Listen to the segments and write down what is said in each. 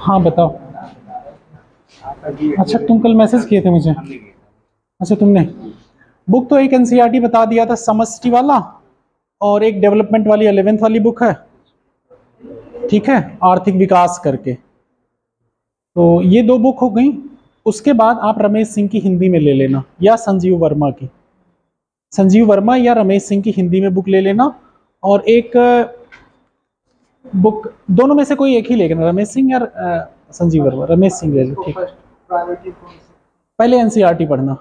हाँ बताओ। अच्छा तुम कल मैसेज किए थे मुझे। अच्छा तुमने बुक तो एक एनसीईआरटी बता दिया था समष्टि वाला, और एक डेवलपमेंट वाली 11th वाली बुक है, ठीक है, आर्थिक विकास करके। तो ये दो बुक हो गई। उसके बाद आप रमेश सिंह की हिंदी में ले लेना, या संजीव वर्मा की, संजीव वर्मा या रमेश सिंह की हिंदी में बुक ले लेना। और एक बुक दोनों में से कोई एक ही लेना, रमेश सिंह या संजीव वर्मा। रमेश सिंह ले लो, ठीक। पहले एनसीईआरटी पढ़ना,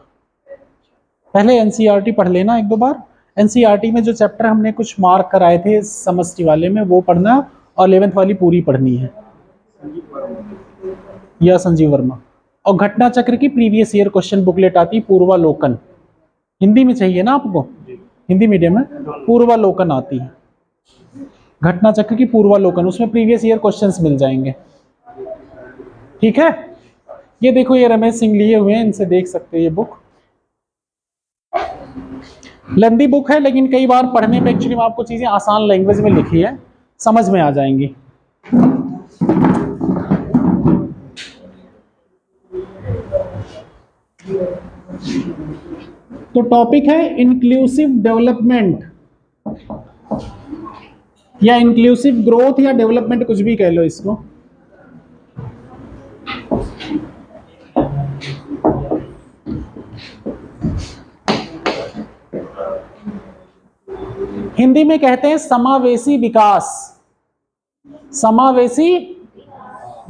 पहले एनसीईआरटी पढ़ लेना एक दो बार। एनसीईआरटी में जो चैप्टर हमने कुछ मार्क कराए थे समष्टि वाले में वो पढ़ना, और 11th वाली पूरी पढ़नी है, या संजीव वर्मा। और घटना चक्र की प्रीवियस ईयर क्वेश्चन बुकलेट आती, पूर्वालोकन, हिंदी में चाहिए ना आपको, हिंदी मीडियम में पूर्वालोकन आती है, घटना चक्र की पूर्वालोकन, उसमें प्रीवियस ईयर क्वेश्चंस मिल जाएंगे, ठीक है। ये देखो ये रमेश सिंह लिए हुए हैं, इनसे देख सकते हैं। ये बुक लंबी बुक है, लेकिन कई बार पढ़ने में एक्चुअली आपको चीजें आसान लैंग्वेज में लिखी है, समझ में आ जाएंगी। तो टॉपिक है इंक्लूसिव डेवलपमेंट, या इंक्लूसिव ग्रोथ, या डेवलपमेंट, कुछ भी कह लो इसको। हिंदी में कहते हैं समावेशी विकास, समावेशी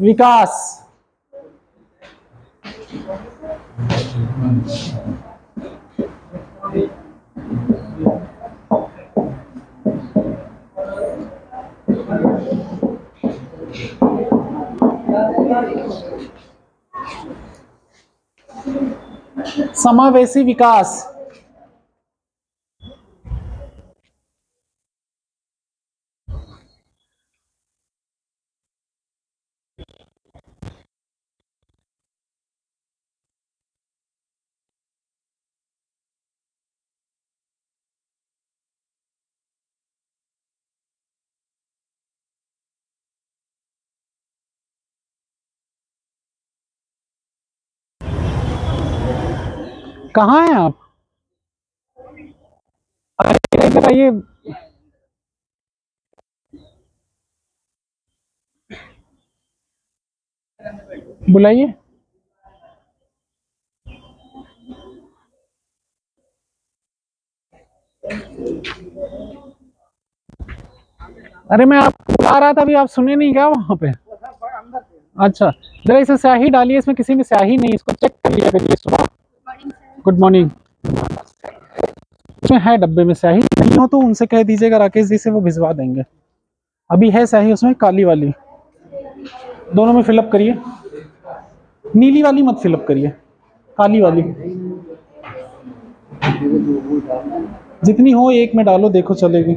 विकास। समावेशी विकास, कहाँ हैं आप? इधर आइए। बुलाइए। अरे मैं आपको बुला रहा था, अभी आप सुने नहीं क्या वहां पे? अच्छा जरा इसे स्याही डालिए, इसमें किसी में स्याही नहीं, इसको चेक कर लिया करिए सुबह। Good morning. उसमें है डब्बे में स्याही, नहीं हो तो उनसे कह दीजिएगा राकेश जी से, वो भिजवा देंगे। अभी है स्याही उसमें, काली वाली, दोनों में फिलअप करिए। नीली वाली मत फिलअप करिए, काली वाली जितनी हो एक में डालो, देखो चलेगी।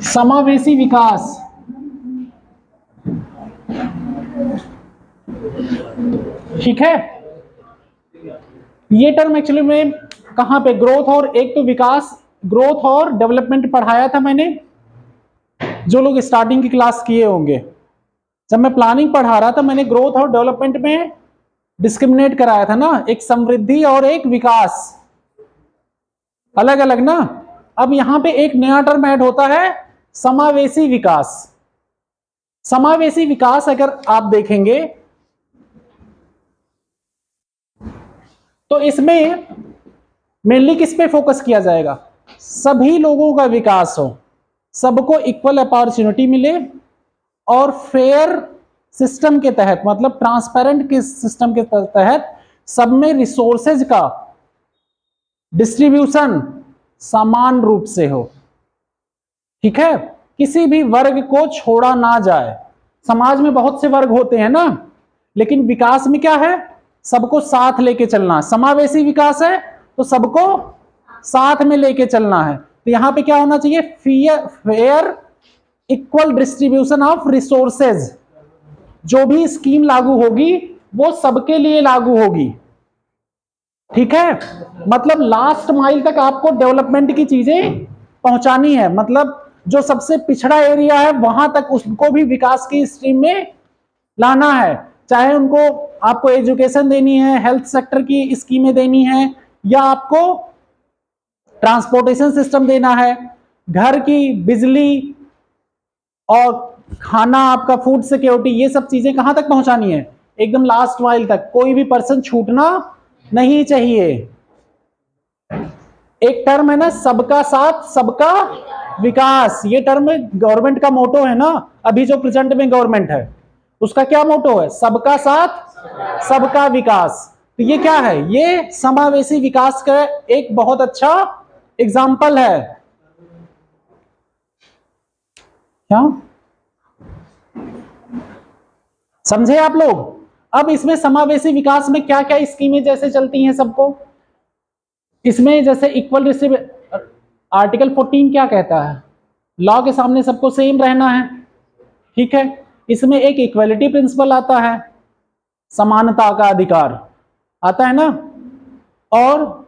समावेशी विकास, ठीक है। ये टर्म एक्चुअली में कहां पे, ग्रोथ और एक तो विकास, ग्रोथ और डेवलपमेंट पढ़ाया था मैंने, जो लोग स्टार्टिंग की क्लास किए होंगे। जब मैं प्लानिंग पढ़ा रहा था मैंने ग्रोथ और डेवलपमेंट में डिस्क्रिमिनेट कराया था ना, एक समृद्धि और एक विकास, अलग अलग ना। अब यहां पे एक नया टर्म ऐड होता है, समावेशी विकास। समावेशी विकास अगर आप देखेंगे तो इसमें मेनली किस पे फोकस किया जाएगा, सभी लोगों का विकास हो, सबको इक्वल अपॉर्चुनिटी मिले, और फेयर सिस्टम के तहत, मतलब ट्रांसपेरेंट के सिस्टम के तहत सब में रिसोर्सेज का डिस्ट्रीब्यूशन समान रूप से हो, ठीक है, किसी भी वर्ग को छोड़ा ना जाए। समाज में बहुत से वर्ग होते हैं ना, लेकिन विकास में क्या है, सबको साथ लेके चलना। समावेशी विकास है तो सबको साथ में लेके चलना है। तो यहां पे क्या होना चाहिए, fair equal distribution of resources. जो भी स्कीम लागू होगी वो सबके लिए लागू होगी, ठीक है। मतलब लास्ट माइल तक आपको डेवलपमेंट की चीजें पहुंचानी है, मतलब जो सबसे पिछड़ा एरिया है वहां तक उसको भी विकास की स्ट्रीम में लाना है। चाहे उनको आपको एजुकेशन देनी है, हेल्थ सेक्टर की स्कीमें देनी है, या आपको ट्रांसपोर्टेशन सिस्टम देना है, घर की बिजली और खाना, आपका फूड सिक्योरिटी, ये सब चीजें कहां तक पहुंचानी है? एकदम लास्ट माइल तक। कोई भी पर्सन छूटना नहीं चाहिए। एक टर्म है ना, सबका साथ सबका विकास, ये टर्म गवर्नमेंट का मोटो है ना। अभी जो प्रेजेंट में गवर्नमेंट है उसका क्या मोटो है? सबका साथ सबका विकास। तो ये क्या है? ये समावेशी विकास का एक बहुत अच्छा एग्जाम्पल है। क्या समझे आप लोग? अब इसमें समावेशी विकास में क्या क्या स्कीमें जैसे चलती हैं सबको, इसमें जैसे इक्वल डिस्ट्रीब्यूशन, आर्टिकल 14 क्या कहता है? लॉ के सामने सबको सेम रहना है, ठीक है। इसमें एक इक्वलिटी प्रिंसिपल आता है, समानता का अधिकार आता है ना, और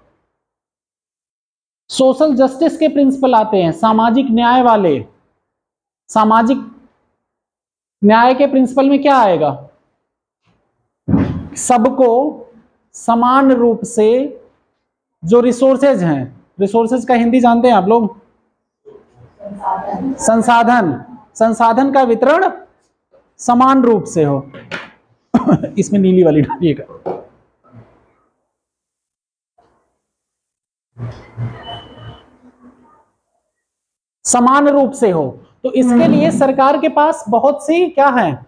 सोशल जस्टिस के प्रिंसिपल आते हैं, सामाजिक न्याय वाले। सामाजिक न्याय के प्रिंसिपल में क्या आएगा? सबको समान रूप से जो रिसोर्सेज हैं, रिसोर्सेज का हिंदी जानते हैं आप लोग? संसाधन। संसाधन का वितरण समान रूप से हो। इसमें नीली वाली डालिएगा। समान रूप से हो, तो इसके लिए सरकार के पास बहुत सी क्या है?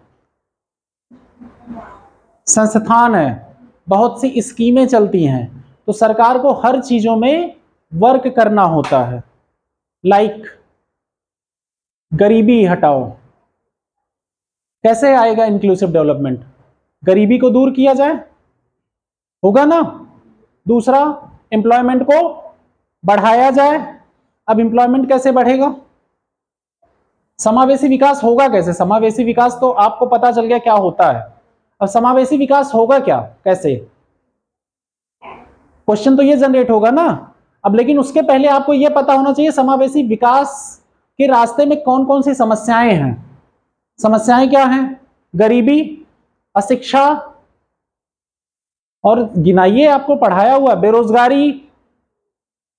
संस्थान है, बहुत सी स्कीमें चलती हैं। तो सरकार को हर चीजों में वर्क करना होता है। लाइक गरीबी हटाओ, कैसे आएगा इंक्लूसिव डेवलपमेंट? गरीबी को दूर किया जाए, होगा ना। दूसरा, एम्प्लॉयमेंट को बढ़ाया जाए। अब एम्प्लॉयमेंट कैसे बढ़ेगा? समावेशी विकास होगा कैसे? समावेशी विकास तो आपको पता चल गया क्या होता है। अब समावेशी विकास होगा क्या, कैसे? क्वेश्चन तो ये जनरेट होगा ना। अब लेकिन उसके पहले आपको ये पता होना चाहिए समावेशी विकास के रास्ते में कौन कौन सी समस्याएं हैं। समस्याएं क्या हैं? गरीबी, अशिक्षा, और गिनाइए, आपको पढ़ाया हुआ, बेरोजगारी,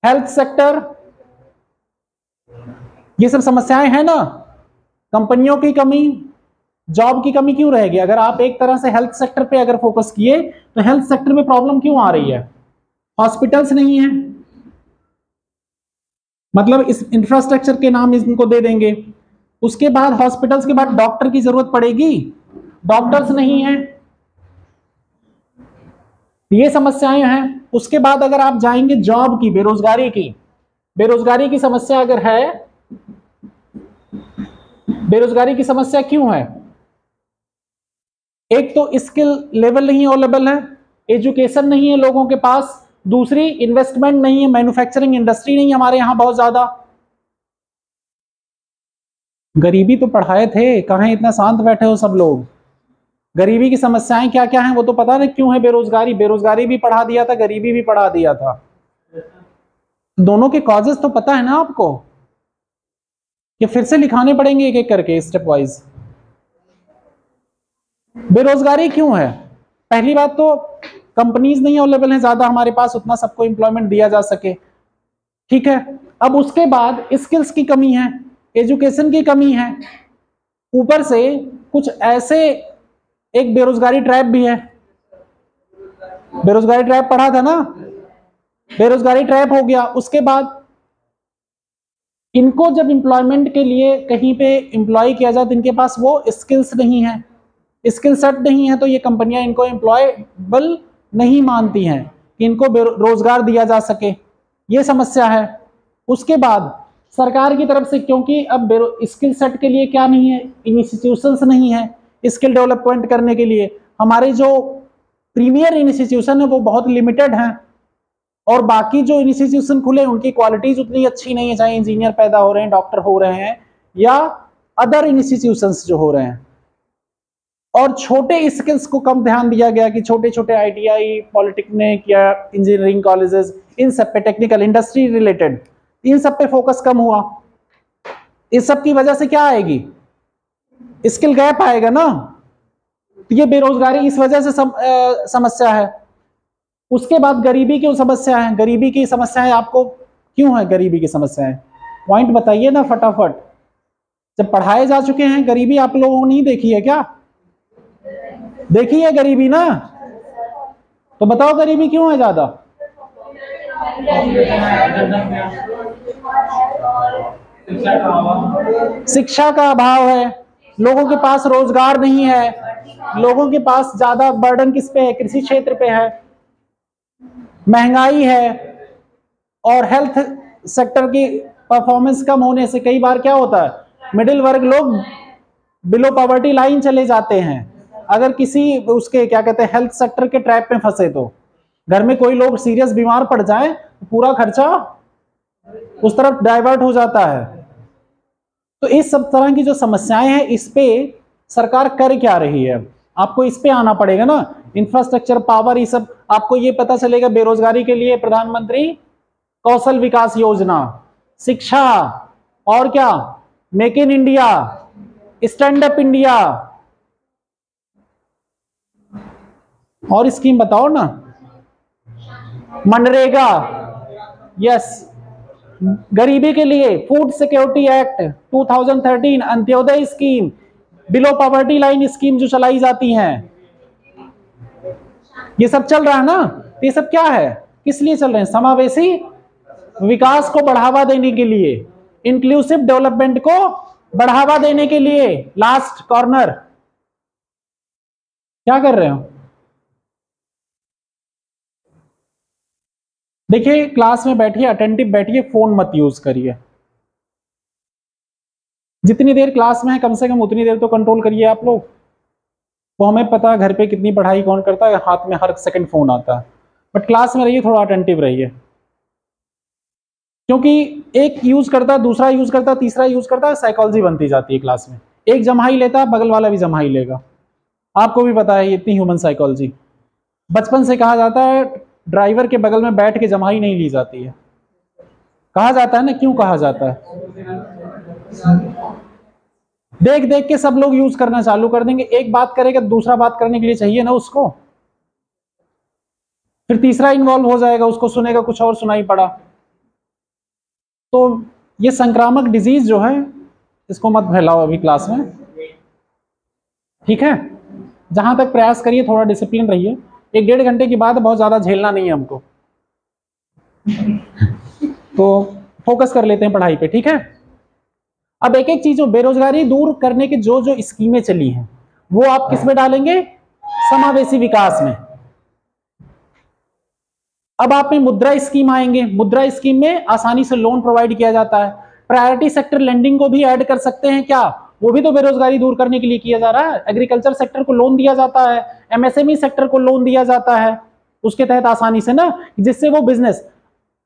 हेल्थ सेक्टर, ये सब समस्याएं हैं ना। कंपनियों की कमी, जॉब की कमी क्यों रहेगी? अगर आप एक तरह से हेल्थ सेक्टर पे अगर फोकस किए तो हेल्थ सेक्टर में प्रॉब्लम क्यों आ रही है? हॉस्पिटल्स नहीं है, मतलब इस इंफ्रास्ट्रक्चर के नाम इनको दे देंगे। उसके बाद हॉस्पिटल्स के बाद डॉक्टर की जरूरत पड़ेगी, डॉक्टर्स नहीं है, ये समस्याएं हैं। उसके बाद अगर आप जाएंगे जॉब की, बेरोजगारी की समस्या अगर है, बेरोजगारी की समस्या क्यों है? एक तो स्किल लेवल नहीं अवेलेबल है, एजुकेशन नहीं है लोगों के पास, दूसरी इन्वेस्टमेंट नहीं है, मैन्युफैक्चरिंग इंडस्ट्री नहीं हमारे यहां बहुत ज्यादा। गरीबी तो पढ़ाए थे, कहां इतना शांत बैठे हो सब लोग? गरीबी की समस्याएं क्या क्या हैं वो तो पता नहीं क्यों है। बेरोजगारी भी पढ़ा दिया था, गरीबी भी पढ़ा दिया था। दोनों के कॉजेस तो पता है ना आपको, ये फिर से लिखाने पड़ेंगे एक एक करके स्टेप वाइज। बेरोजगारी क्यों है? पहली बात तो कंपनीज नहीं अवेलेबल है ज्यादा हमारे पास, उतना सबको एम्प्लॉयमेंट दिया जा सके, ठीक है। अब उसके बाद स्किल्स की कमी है, एजुकेशन की कमी है, ऊपर से कुछ ऐसे, एक बेरोजगारी ट्रैप भी है। बेरोजगारी ट्रैप पढ़ा था ना, बेरोजगारी ट्रैप हो गया। उसके बाद इनको जब एम्प्लॉयमेंट के लिए कहीं पे एम्प्लॉय किया जाए तो इनके पास वो स्किल्स नहीं है, स्किल सेट नहीं है, तो ये कंपनियां इनको एम्प्लॉयबल नहीं मानती हैं कि इनको रोजगार दिया जा सके, ये समस्या है। उसके बाद सरकार की तरफ से, क्योंकि अब स्किल सेट के लिए क्या नहीं है, इंस्टीट्यूशंस नहीं है स्किल डेवलपमेंट करने के लिए। हमारे जो प्रीमियर इंस्टीट्यूशन है वो बहुत लिमिटेड हैं, और बाकी जो इंस्टीट्यूशन खुले उनकी क्वालिटीज उतनी अच्छी नहीं है, चाहे इंजीनियर पैदा हो रहे हैं, डॉक्टर हो रहे हैं, या अदर इंस्टीट्यूशंस जो हो रहे हैं, और छोटे स्किल्स को कम ध्यान दिया गया कि छोटे छोटे ITI, पॉलिटेक्निक या इंजीनियरिंग कॉलेजेस, इन सब पे, टेक्निकल इंडस्ट्री रिलेटेड, इन सब पे फोकस कम हुआ। इस सब की वजह से क्या आएगी? स्किल गैप आएगा ना, तो ये बेरोजगारी इस वजह से समस्या है। उसके बाद गरीबी की समस्या है। गरीबी की समस्याएं आपको क्यों है? गरीबी की समस्याएं पॉइंट बताइए ना फटाफट। जब पढ़ाए जा चुके हैं, गरीबी आप लोगों ने नहीं देखी है क्या? देखी है गरीबी ना, तो बताओ गरीबी क्यों है ज्यादा? शिक्षा का अभाव है, लोगों के पास रोजगार नहीं है, लोगों के पास ज्यादा बर्डन किस पे है? कृषि क्षेत्र पे है, महंगाई है, और हेल्थ सेक्टर की परफॉर्मेंस कम होने से कई बार क्या होता है, मिडिल वर्ग लोग बिलो पॉवर्टी लाइन चले जाते हैं। अगर किसी उसके क्या कहते हैं हेल्थ सेक्टर के ट्रैप में फंसे, तो घर में कोई लोग सीरियस बीमार पड़ जाए, पूरा खर्चा उस तरफ डाइवर्ट हो जाता है। तो इस सब तरह की जो समस्याएं हैं, इस पे सरकार कर क्या रही है, आपको इस पे आना पड़ेगा ना। इंफ्रास्ट्रक्चर, पावर, ये सब आपको ये पता चलेगा। बेरोजगारी के लिए प्रधानमंत्री कौशल विकास योजना, शिक्षा, और क्या, make in India, stand up India, और स्कीम बताओ ना, मनरेगा, यस, गरीबी के लिए food security act 2013, Antyodaya scheme, below poverty line scheme जो चलाई जाती हैं, ये सब चल रहा है ना। ये सब क्या है, किस लिए चल रहे हैं? समावेशी विकास को बढ़ावा देने के लिए, इंक्लूसिव डेवलपमेंट को बढ़ावा देने के लिए। लास्ट कॉर्नर, क्या कर रहे हो? देखिए, क्लास में बैठिए, अटेंटिव बैठिए, फोन मत यूज करिए। जितनी देर क्लास में है कम से कम उतनी देर तो कंट्रोल करिए आप लोग। वो हमें पता है घर पे कितनी पढ़ाई कौन करता है, हाथ में हर सेकंड फोन आता है, बट क्लास में रहिए, थोड़ा अटेंटिव रहिए। क्योंकि एक यूज करता है, दूसरा यूज करता है, तीसरा यूज करता है, साइकोलॉजी बनती जाती है क्लास में। एक जम्हाई लेता है, बगल वाला भी जम्हाई लेगा। आपको भी पता है इतनी ह्यूमन साइकोलॉजी। बचपन से कहा जाता है ड्राइवर के बगल में बैठ के जम्हाई नहीं ली जाती है। कहा जाता है ना, क्यों कहा जाता है? देख देख के सब लोग यूज करना चालू कर देंगे। एक बात करेगा, दूसरा बात करने के लिए चाहिए ना उसको, फिर तीसरा इन्वॉल्व हो जाएगा, उसको सुनेगा, कुछ और सुनाई पड़ा। तो ये संक्रामक डिजीज जो है, इसको मत फैलाओ अभी क्लास में, ठीक है? जहां तक प्रयास करिए, थोड़ा डिसिप्लिन रहिए। 1-1.5 घंटे की बाद बहुत ज्यादा झेलना नहीं है हमको, तो फोकस कर लेते हैं पढ़ाई पे, ठीक है? अब एक एक चीजों, बेरोजगारी दूर करने की जो जो स्कीमें चली हैं, वो आप किस में डालेंगे? समावेशी विकास में। अब आप में मुद्रा स्कीम आएंगे। मुद्रा स्कीम में आसानी से लोन प्रोवाइड किया जाता है। प्रायोरिटी सेक्टर लेंडिंग को भी ऐड कर सकते हैं क्या? वो भी तो बेरोजगारी दूर करने के लिए किया जा रहा है। एग्रीकल्चर सेक्टर को लोन दिया जाता है, MSME सेक्टर को लोन दिया जाता है उसके तहत आसानी से ना, जिससे वो बिजनेस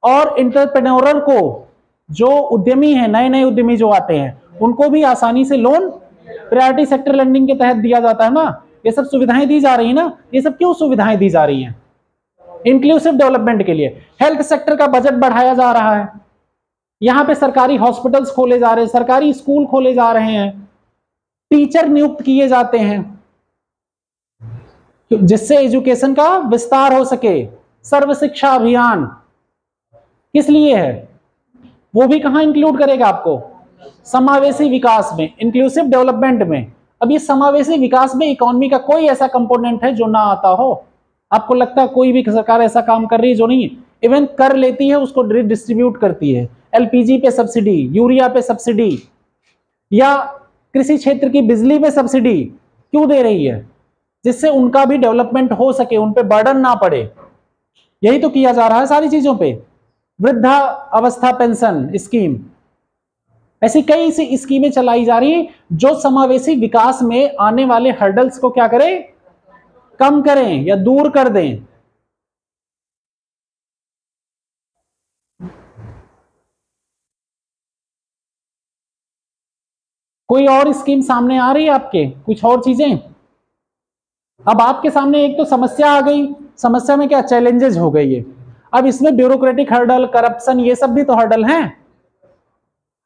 और इंटरप्रेन्योरर को, जो उद्यमी है, नए नए उद्यमी जो आते हैं, उनको भी आसानी से लोन प्रायोरिटी सेक्टर लेंडिंग के तहत दिया जाता है ना। ये सब सुविधाएं दी जा रही है ना। ये सब क्यों सुविधाएं दी जा रही हैं? इंक्लूसिव डेवलपमेंट के लिए। हेल्थ सेक्टर का बजट बढ़ाया जा रहा है, यहां पे सरकारी हॉस्पिटल्स खोले जा रहे हैं, सरकारी स्कूल खोले जा रहे हैं, टीचर नियुक्त किए जाते हैं, जिससे एजुकेशन का विस्तार हो सके। सर्व शिक्षा अभियान किस लिए है? वो भी कहां इंक्लूड करेगा आपको? समावेशी विकास में, इंक्लूसिव डेवलपमेंट में। अब ये समावेशी विकास में इकोनॉमी का कोई ऐसा कंपोनेंट है जो ना आता हो? आपको लगता है कोई भी सरकार ऐसा काम कर रही है जो नहीं? इवन कर लेती है, उसको डिस्ट्रीब्यूट करती है। LPG पे सब्सिडी, यूरिया पे सब्सिडी, या कृषि क्षेत्र की बिजली पे सब्सिडी क्यों दे रही है? जिससे उनका भी डेवलपमेंट हो सके, उन पे बर्डन ना पड़े। यही तो किया जा रहा है सारी चीजों पे। वृद्धा अवस्था पेंशन स्कीम, ऐसी कई सी स्कीमें चलाई जा रही है जो समावेशी विकास में आने वाले हर्डल्स को क्या करें? कम करें या दूर कर दें। कोई और स्कीम सामने आ रही है आपके, कुछ और चीजें? अब आपके सामने एक तो समस्या आ गई, समस्या में क्या चैलेंजेस हो गई है, अब इसमें ब्यूरोक्रेटिक हर्डल, करप्शन, ये सब भी तो हर्डल हैं।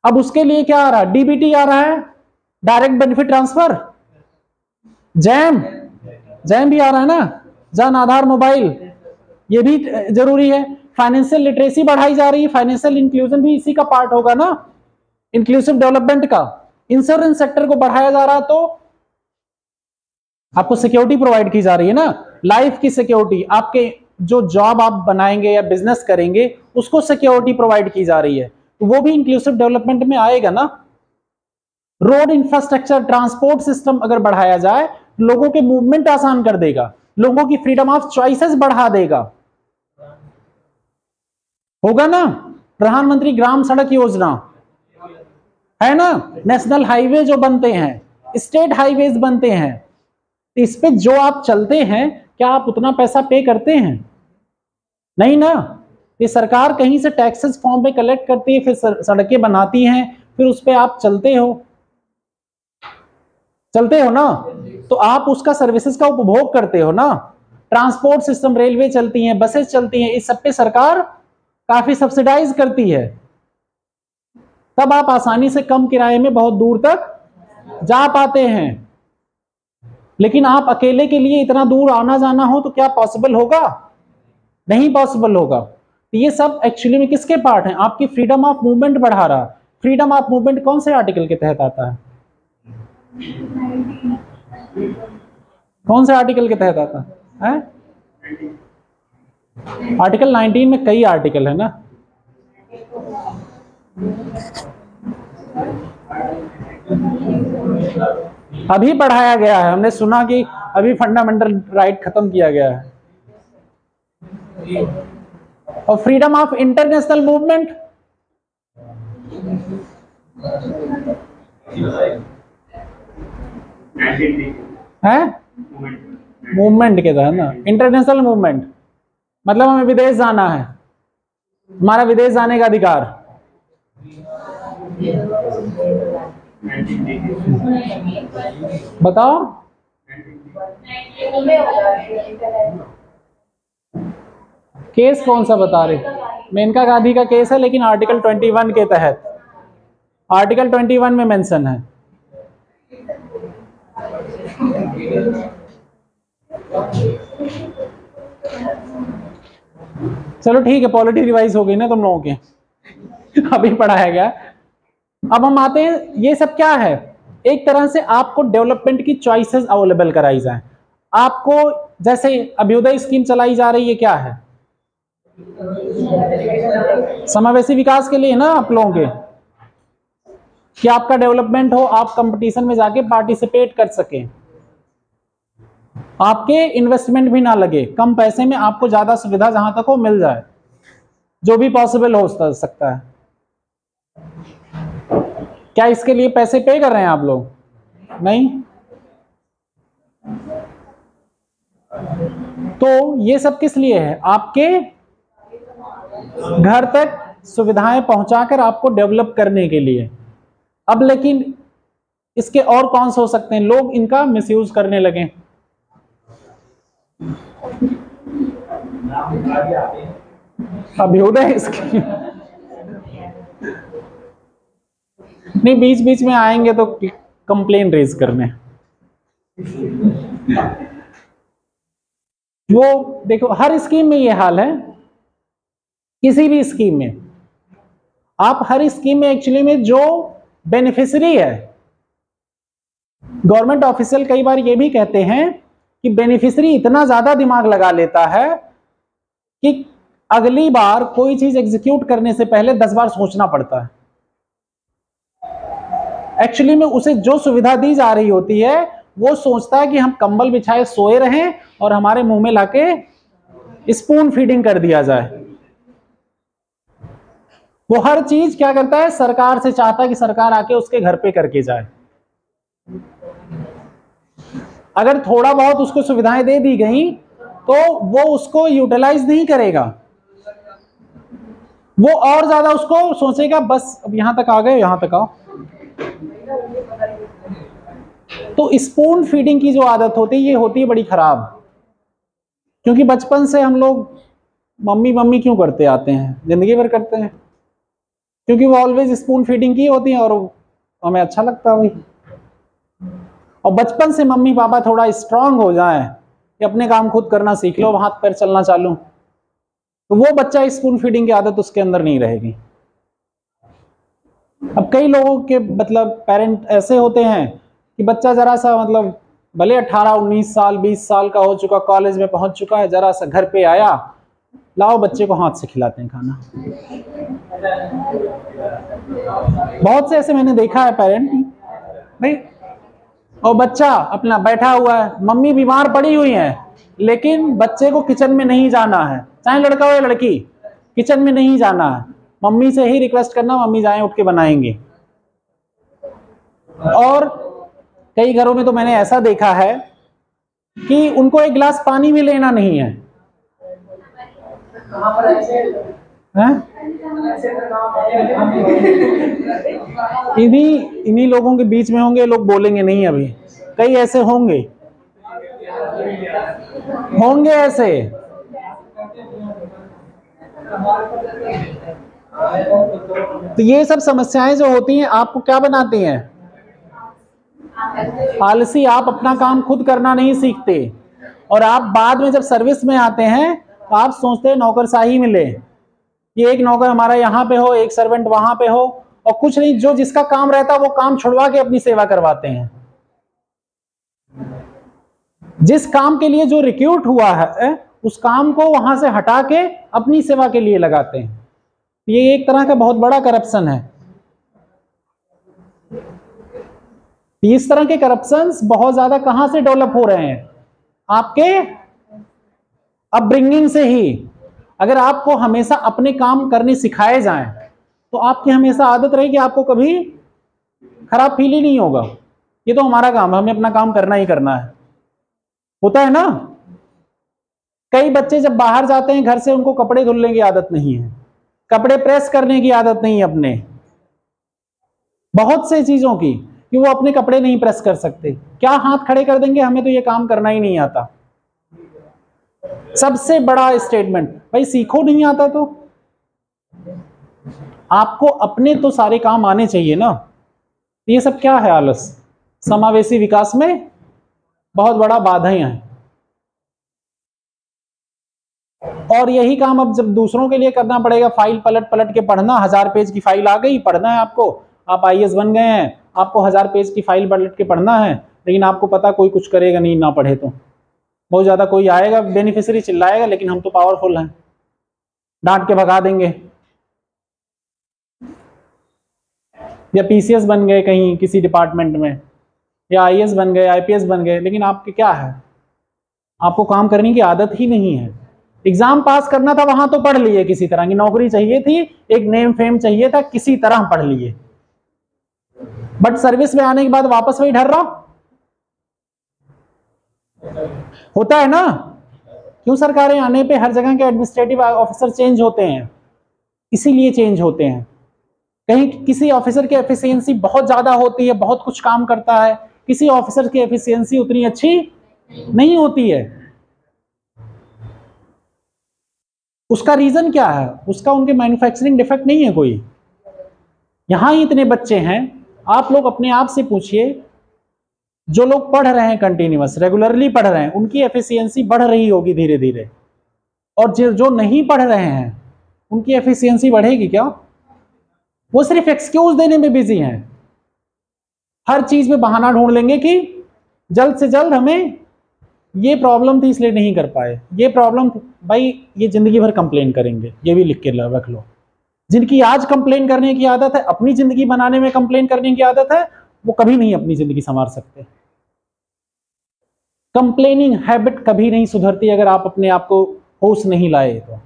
अब उसके लिए क्या आ रहा है? डीबीटी आ रहा है, डायरेक्ट बेनिफिट ट्रांसफर, जैम भी आ रहा है ना, जन आधार मोबाइल, ये भी जरूरी है। फाइनेंशियल लिटरेसी बढ़ाई जा रही है, फाइनेंशियल इंक्लूजन भी इसी का पार्ट होगा ना, इंक्लूसिव डेवलपमेंट का। इंश्योरेंस सेक्टर को बढ़ाया जा रहा, तो आपको सिक्योरिटी प्रोवाइड की जा रही है ना, लाइफ की सिक्योरिटी, आपके जो जॉब आप बनाएंगे या बिजनेस करेंगे उसको सिक्योरिटी प्रोवाइड की जा रही है, तो वो भी इंक्लूसिव डेवलपमेंट में आएगा ना। रोड इंफ्रास्ट्रक्चर, ट्रांसपोर्ट सिस्टम अगर बढ़ाया जाए, लोगों के मूवमेंट आसान कर देगा, लोगों की फ्रीडम ऑफ चॉइसेस बढ़ा देगा, होगा ना। प्रधानमंत्री ग्राम सड़क योजना है ना, नेशनल हाईवे जो बनते हैं, स्टेट हाईवेज बनते हैं, इस पे जो आप चलते हैं, क्या आप उतना पैसा पे करते हैं? नहीं ना। ये सरकार कहीं से टैक्सेस फॉर्म पे कलेक्ट करती है, फिर सड़कें बनाती हैं, फिर उस पे आप चलते हो ना, तो आप उसका सर्विसेज का उपभोग करते हो ना। ट्रांसपोर्ट सिस्टम, रेलवे चलती हैं, बसेस चलती हैं, इस सब पे सरकार काफी सब्सिडाइज करती है, तब आप आसानी से कम किराए में बहुत दूर तक जा पाते हैं। लेकिन आप अकेले के लिए इतना दूर आना जाना हो तो क्या पॉसिबल होगा? नहीं पॉसिबल होगा। तो ये सब एक्चुअली में किसके पार्ट हैं? आपकी फ्रीडम ऑफ मूवमेंट बढ़ा रहा। फ्रीडम ऑफ मूवमेंट कौन से आर्टिकल के तहत आता है? कौन से आर्टिकल के तहत आता है? आर्टिकल 19 में कई आर्टिकल है ना। अभी बढ़ाया गया है, हमने सुना कि अभी फंडामेंटल राइट खत्म किया गया है। और फ्रीडम ऑफ इंटरनेशनल मूवमेंट, है मूवमेंट के तहत ना, इंटरनेशनल मूवमेंट मतलब हमें विदेश जाना है, हमारा विदेश जाने का अधिकार। बताओ केस कौन सा बता रहे? मेनका गांधी का केस है, लेकिन आर्टिकल 21 के तहत, आर्टिकल 21 में मेंशन है। चलो ठीक है, पॉलिटी रिवाइज हो गई ना तुम लोगों के, अभी पढ़ाया गया। अब हम आते हैं, ये सब क्या है? एक तरह से आपको डेवलपमेंट की चॉइसेस अवेलेबल कराई जाए। आपको जैसे अभ्युदय स्कीम चलाई जा रही है, क्या है? समावेशी विकास के लिए ना आप लोगों के, कि आपका डेवलपमेंट हो, आप कंपटीशन में जाके पार्टिसिपेट कर सकें, आपके इन्वेस्टमेंट भी ना लगे, कम पैसे में आपको ज्यादा सुविधा जहां तक हो मिल जाए, जो भी पॉसिबल हो सकता है। क्या इसके लिए पैसे पे कर रहे हैं आप लोग? नहीं। तो ये सब किस लिए है? आपके घर तक सुविधाएं पहुंचाकर आपको डेवलप करने के लिए। अब लेकिन इसके और कौन से हो सकते हैं? लोग इनका मिसयूज करने लगे। अभ्युदय स्कीम नहीं, बीच बीच में आएंगे तो कंप्लेन रेज करने। वो देखो, हर स्कीम में ये हाल है, किसी भी स्कीम में आप, हर स्कीम में एक्चुअली में जो बेनिफिशियरी है, गवर्नमेंट ऑफिशियल कई बार ये भी कहते हैं कि बेनिफिशियरी इतना ज्यादा दिमाग लगा लेता है कि अगली बार कोई चीज एग्जीक्यूट करने से पहले 10 बार सोचना पड़ता है। एक्चुअली में उसे जो सुविधा दी जा रही होती है, वो सोचता है कि हम कंबल बिछाए सोए रहें और हमारे मुंह में लाके स्पून फीडिंग कर दिया जाए। वो हर चीज क्या करता है? सरकार से चाहता है कि सरकार आके उसके घर पे करके जाए। अगर थोड़ा बहुत उसको सुविधाएं दे दी गई तो वो उसको यूटिलाइज नहीं करेगा, वो और ज्यादा उसको सोचेगा बस अब यहां तक आ गए, यहां तक आओ, तो स्पून फीडिंग की जो आदत होती है ये होती है बड़ी खराब, क्योंकि बचपन से हम लोग मम्मी मम्मी क्यों करते आते हैं, जिंदगी भर करते हैं, क्योंकि वो ऑलवेज स्पून फीडिंग की होती है और हमें अच्छा लगता है वही। और बचपन से मम्मी पापा थोड़ा स्ट्रांग हो जाए कि अपने काम खुद करना सीख लो, हाथ पैर चलना चालू, तो वो बच्चा स्पून फीडिंग की आदत उसके अंदर नहीं रहेगी। अब कई लोगों के मतलब पेरेंट ऐसे होते हैं कि बच्चा जरा सा मतलब भले 18 19 साल 20 साल का हो चुका, कॉलेज में पहुंच चुका है, जरा सा घर पे आया, लाओ बच्चे को हाथ से खिलाते हैं खाना। बहुत से ऐसे मैंने देखा है पेरेंट भाई, और बच्चा अपना बैठा हुआ है, मम्मी बीमार पड़ी हुई है, लेकिन बच्चे को किचन में नहीं जाना है, चाहे लड़का हो या लड़की, किचन में नहीं जाना है, मम्मी से ही रिक्वेस्ट करना, मम्मी जाएं उठ के बनाएंगे। और कई घरों में तो मैंने ऐसा देखा है कि उनको एक गिलास पानी भी लेना नहीं है। इन्हीं लोगों के बीच में होंगे, लोग बोलेंगे नहीं, अभी कई ऐसे होंगे ऐसे। तो ये सब समस्याएं जो होती हैं आपको क्या बनाती हैं, आलसी। आप अपना काम खुद करना नहीं सीखते, और आप बाद में जब सर्विस में आते हैं तो आप सोचते हैं नौकरशाही मिले, कि एक नौकर हमारा यहाँ पे हो, एक सर्वेंट वहां पे हो, और कुछ नहीं, जो जिसका काम रहता है वो काम छुड़वा के अपनी सेवा करवाते हैं। जिस काम के लिए जो रिक्रूट हुआ है उस काम को वहां से हटा के अपनी सेवा के लिए लगाते हैं। ये एक तरह का बहुत बड़ा करप्शन है। इस तरह के करप्शंस बहुत ज्यादा कहां से डेवलप हो रहे हैं, आपके अपब्रिंगिंग से ही। अगर आपको हमेशा अपने काम करने सिखाए जाएं तो आपकी हमेशा आदत रहेगी, आपको कभी खराब फील ही नहीं होगा, ये तो हमारा काम है, हमें अपना काम करना ही करना है। होता है ना, कई बच्चे जब बाहर जाते हैं घर से, उनको कपड़े धुलने की आदत नहीं है, कपड़े प्रेस करने की आदत नहीं है अपने, बहुत से चीजों की, कि वो अपने कपड़े नहीं प्रेस कर सकते, क्या हाथ खड़े कर देंगे, हमें तो ये काम करना ही नहीं आता। सबसे बड़ा स्टेटमेंट, भाई सीखो, नहीं आता तो आपको अपने तो सारे काम आने चाहिए ना। ये सब क्या है, आलस समावेशी विकास में बहुत बड़ा बाधाएं हैं। और यही काम अब जब दूसरों के लिए करना पड़ेगा, फाइल पलट पलट के पढ़ना, 1000 पेज की फाइल आ गई, पढ़ना है आपको, आप IAS बन गए हैं, आपको 1000 पेज की फाइल पलट के पढ़ना है, लेकिन आपको पता कोई कुछ करेगा नहीं ना पढ़े तो। बहुत ज्यादा कोई आएगा बेनिफिशियरी चिल्लाएगा, लेकिन हम तो पावरफुल हैं, डांट के भगा देंगे। या PCS बन गए कहीं किसी डिपार्टमेंट में, या IAS बन गए, IPS बन गए, लेकिन आपके क्या है, आपको काम करने की आदत ही नहीं है। एग्जाम पास करना था, वहां तो पढ़ लिए, किसी तरह की नौकरी चाहिए थी, एक नेम फेम चाहिए था, किसी तरह पढ़ लिए, बट सर्विस में आने के बाद वापस वही ढर रहा। होता है ना, क्यों सरकारें आने पे हर जगह के एडमिनिस्ट्रेटिव ऑफिसर चेंज होते हैं, इसीलिए चेंज होते हैं। कहीं किसी ऑफिसर की एफिशिएंसी बहुत ज्यादा होती है, बहुत कुछ काम करता है, किसी ऑफिसर की एफिशिएंसी उतनी अच्छी नहीं होती है। उसका रीजन क्या है, उसका उनके मैन्युफैक्चरिंग डिफेक्ट नहीं है कोई। यहां ही इतने बच्चे हैं, आप लोग अपने आप से पूछिए, जो लोग पढ़ रहे हैं कंटिन्यूअस रेगुलरली पढ़ रहे हैं, उनकी एफिशिएंसी बढ़ रही होगी धीरे धीरे, और जो नहीं पढ़ रहे हैं उनकी एफिशिएंसी बढ़ेगी क्या? वो सिर्फ एक्सक्यूज देने में बिजी हैं, हर चीज में बहाना ढूंढ लेंगे कि जल्द से जल्द हमें ये प्रॉब्लम थी इसलिए नहीं कर पाए, ये प्रॉब्लम, भाई ये जिंदगी भर कंप्लेन करेंगे, ये भी लिख के रख लो। जिनकी आज कंप्लेन करने की आदत है, अपनी जिंदगी बनाने में कंप्लेन करने की आदत है, वो कभी नहीं अपनी जिंदगी संवार सकते। कंप्लेनिंग हैबिट कभी नहीं सुधरती अगर आप अपने आप को होश नहीं लाए तो।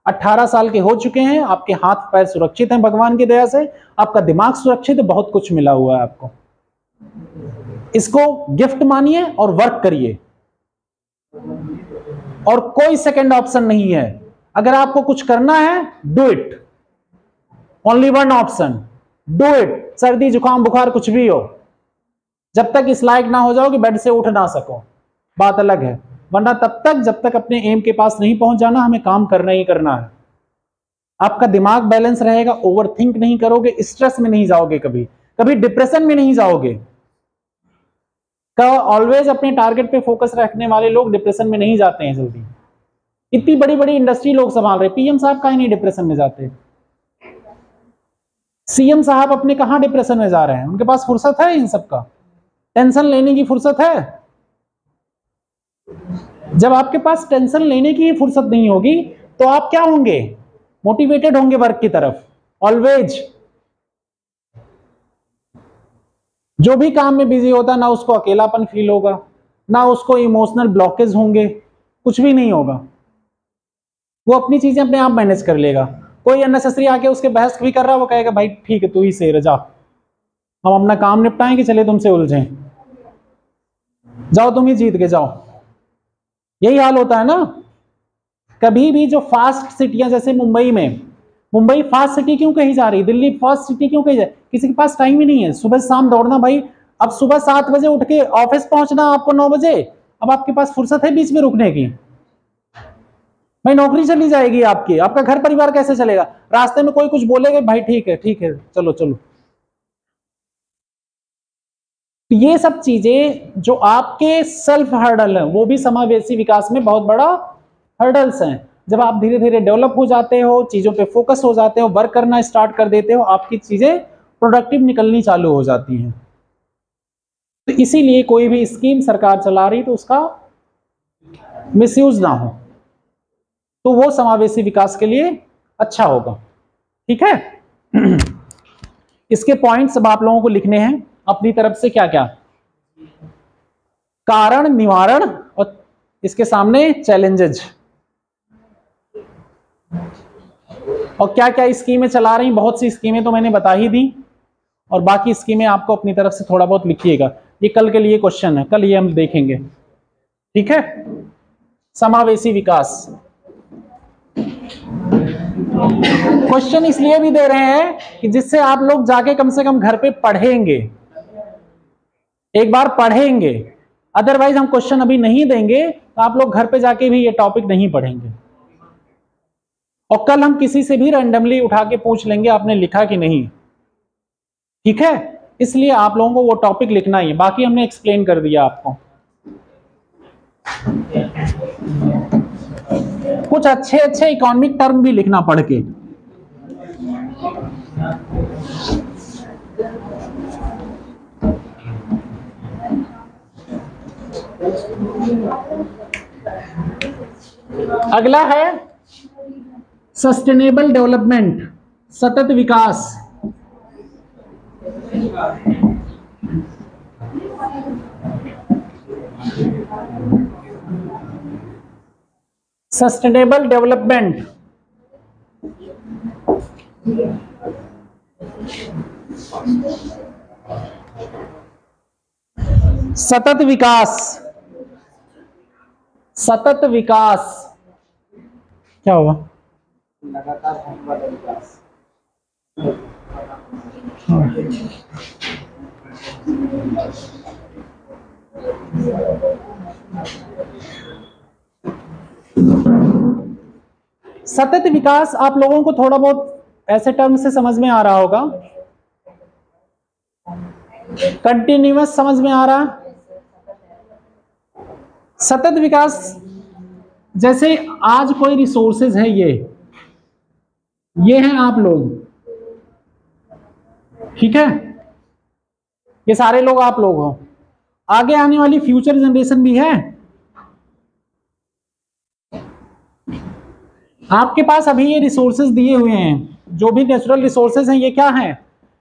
18 साल के हो चुके हैं, आपके हाथ पैर सुरक्षित हैं भगवान की दया से, आपका दिमाग सुरक्षित है, बहुत कुछ मिला हुआ है आपको, इसको गिफ्ट मानिए और वर्क करिए। और कोई सेकंड ऑप्शन नहीं है, अगर आपको कुछ करना है do it, only one option, do it. सर्दी जुकाम बुखार कुछ भी हो, जब तक इस लायक ना हो जाओ कि बेड से उठ ना सको, बात अलग है, वरना तब तक जब तक अपने एम के पास नहीं पहुंच जाना, हमें काम करना ही करना है। आपका दिमाग बैलेंस रहेगा, ओवर थिंक नहीं करोगे, स्ट्रेस में नहीं जाओगे, कभी कभी डिप्रेशन में नहीं जाओगे। ऑलवेज अपने टारगेट पे फोकस रखने वाले लोग डिप्रेशन में नहीं जाते हैं जल्दी। इतनी बड़ी बड़ी इंडस्ट्री लोग संभाल रहे, पीएम साहब काहे नहीं डिप्रेशन में जाते? सीएम साहब अपने कहां डिप्रेशन में जा रहे हैं? उनके पास फुर्सत है इन सब का? टेंशन लेने की फुर्सत है? जब आपके पास टेंशन लेने की फुर्सत नहीं होगी तो आप क्या होंगे? मोटिवेटेड होंगे वर्क की तरफ ऑलवेज। जो भी काम में बिजी होता ना उसको अकेलापन फील होगा, ना उसको इमोशनल ब्लॉकेज होंगे, कुछ भी नहीं होगा, वो अपनी चीजें अपने आप मैनेज कर लेगा। कोई अननेसेसरी आके उसके बहस भी कर रहा है, वो कहेगा भाई ठीक है तू ही सही रह जा, हम अपना काम निपटाएंगे, चले तुमसे उलझे, जाओ तुम ही जीत के जाओ। यही हाल होता है ना। कभी भी जो फास्ट सिटियां जैसे मुंबई में, मुंबई फास्ट सिटी क्यों कही जा रही, दिल्ली फास्ट सिटी क्यों कही जा रही? किसी के पास टाइम ही नहीं है, सुबह शाम दौड़ना भाई। अब सुबह 7 बजे उठ के ऑफिस पहुंचना आपको 9 बजे, अब आपके पास फुर्सत है बीच में रुकने की? भाई नौकरी चली जाएगी आपकी, आपका घर परिवार कैसे चलेगा? रास्ते में कोई कुछ बोलेगा भाई ठीक है चलो चलो। तो ये सब चीजें जो आपके सेल्फ हर्डल है, वो भी समावेशी विकास में बहुत बड़ा हर्डल्स हैं। जब आप धीरे धीरे डेवलप हो जाते हो, चीजों पे फोकस हो जाते हो, वर्क करना स्टार्ट कर देते हो, आपकी चीजें प्रोडक्टिव निकलनी चालू हो जाती हैं। तो इसीलिए कोई भी स्कीम सरकार चला रही तो उसका मिसयूज ना हो, तो वो समावेशी विकास के लिए अच्छा होगा। ठीक है। इसके पॉइंट्स अब आप लोगों को लिखने हैं अपनी तरफ से। क्या क्या कारण, निवारण और इसके सामने चैलेंजेज, और क्या क्या स्कीमें चला रही। बहुत सी स्कीमें तो मैंने बता ही दी, और बाकी स्कीमें आपको अपनी तरफ से थोड़ा बहुत लिखिएगा। ये कल के लिए क्वेश्चन है, कल ये हम देखेंगे। ठीक है। समावेशी विकास क्वेश्चन इसलिए भी दे रहे हैं कि जिससे आप लोग जाके कम से कम घर पे पढ़ेंगे, एक बार पढ़ेंगे। अदरवाइज हम क्वेश्चन अभी नहीं देंगे तो आप लोग घर पे जाके भी ये टॉपिक नहीं पढ़ेंगे, और कल हम किसी से भी रैंडमली उठा के पूछ लेंगे आपने लिखा कि नहीं। ठीक है। इसलिए आप लोगों को वो टॉपिक लिखना ही है, बाकी हमने एक्सप्लेन कर दिया आपको। कुछ अच्छे अच्छे इकोनॉमिक टर्म भी लिखना पढ़ के। अगला है सस्टेनेबल डेवलपमेंट, सतत विकास। सस्टेनेबल डेवलपमेंट, सतत विकास। सतत विकास क्या हुआ? लगातार होने वाला विकास। सतत विकास आप लोगों को थोड़ा बहुत ऐसे टर्म से समझ में आ रहा होगा। कंटिन्यूअस समझ में आ रहा। सतत विकास जैसे आज कोई रिसोर्सेज है, ये हैं आप लोग, ठीक है, ये सारे लोग आप लोग हो। आगे आने वाली फ्यूचर जनरेशन भी है। आपके पास अभी ये रिसोर्सेज दिए हुए हैं, जो भी नेचुरल रिसोर्सेज हैं, ये क्या हैं?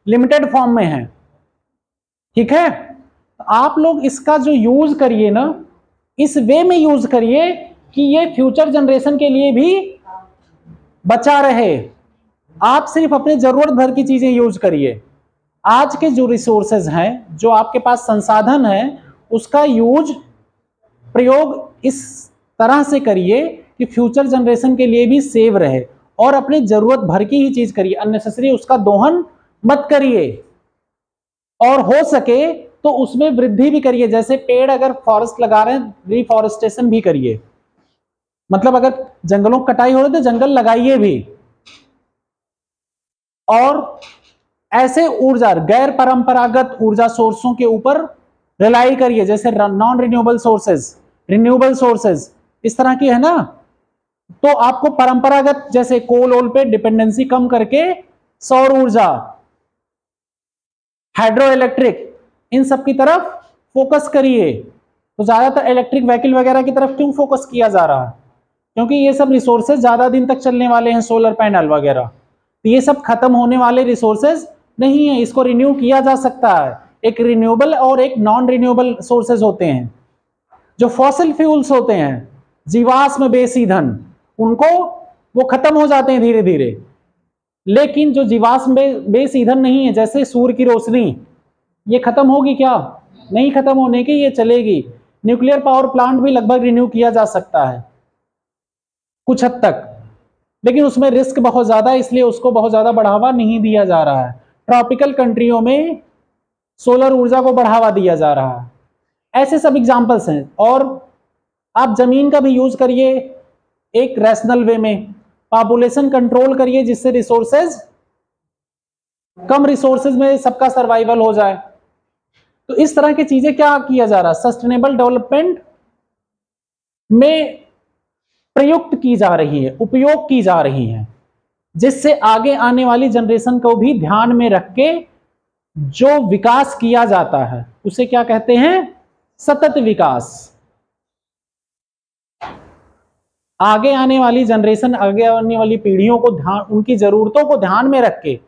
लिमिटेड फॉर्म में है। ठीक है। आप लोग इसका जो यूज करिए ना, इस वे में यूज करिए कि ये फ्यूचर जनरेशन के लिए भी बचा रहे। आप सिर्फ अपने जरूरत भर की चीजें यूज करिए। आज के जो रिसोर्सेज हैं, जो आपके पास संसाधन है, उसका यूज, प्रयोग इस तरह से करिए कि फ्यूचर जनरेशन के लिए भी सेव रहे, और अपने जरूरत भर की ही चीज करिए। अननेसेसरी उसका दोहन मत करिए, और हो सके तो उसमें वृद्धि भी करिए। जैसे पेड़ अगर फॉरेस्ट लगा रहे हैं, रिफॉरेस्टेशन भी करिए, मतलब अगर जंगलों की कटाई हो रही है तो जंगल लगाइए भी। और ऐसे ऊर्जा, गैर परंपरागत ऊर्जा सोर्सों के ऊपर रिलाई करिए, जैसे non renewable sources, renewable sources इस तरह की है ना। तो आपको परंपरागत जैसे कोल ओल पे डिपेंडेंसी कम करके सौर ऊर्जा, हाइड्रो इलेक्ट्रिक, इन सब की तरफ फोकस करिए। तो ज्यादातर इलेक्ट्रिक व्हीकल वगैरह की तरफ क्यों फोकस किया जा रहा है? क्योंकि ये सब रिसोर्सेज ज्यादा दिन तक चलने वाले हैं, सोलर पैनल वगैरह। तो ये सब खत्म होने वाले रिसोर्सेज नहीं है, इसको रिन्यू किया जा सकता है। एक रिन्यूएबल और एक नॉन रिन्यूएबल सोर्सेज होते हैं। जो फॉसिल फ्यूल्स होते हैं, जीवाश्म बेस ईंधन, उनको वो खत्म हो जाते हैं धीरे धीरे। लेकिन जो जीवाश्म बेस ईंधन नहीं है, जैसे सूर्य की रोशनी, ये खत्म होगी क्या? नहीं खत्म होने की, ये चलेगी। न्यूक्लियर पावर प्लांट भी लगभग रिन्यू किया जा सकता है कुछ हद तक, लेकिन उसमें रिस्क बहुत ज्यादा है, इसलिए उसको बहुत ज्यादा बढ़ावा नहीं दिया जा रहा है। ट्रॉपिकल कंट्रियों में सोलर ऊर्जा को बढ़ावा दिया जा रहा है। ऐसे सब एग्जांपल्स हैं। और आप जमीन का भी यूज करिए एक रैशनल वे में, पॉपुलेशन कंट्रोल करिए जिससे रिसोर्सेज, कम रिसोर्सेज में सबका सर्वाइवल हो जाए। तो इस तरह की चीजें क्या किया जा रहा है, सस्टेनेबल डेवलपमेंट में प्रयुक्त की जा रही है, उपयोग की जा रही है, जिससे आगे आने वाली जनरेशन को भी ध्यान में रख के जो विकास किया जाता है उसे क्या कहते हैं? सतत विकास। आगे आने वाली जनरेशन, आगे आने वाली पीढ़ियों को ध्यान, उनकी जरूरतों को ध्यान में रख के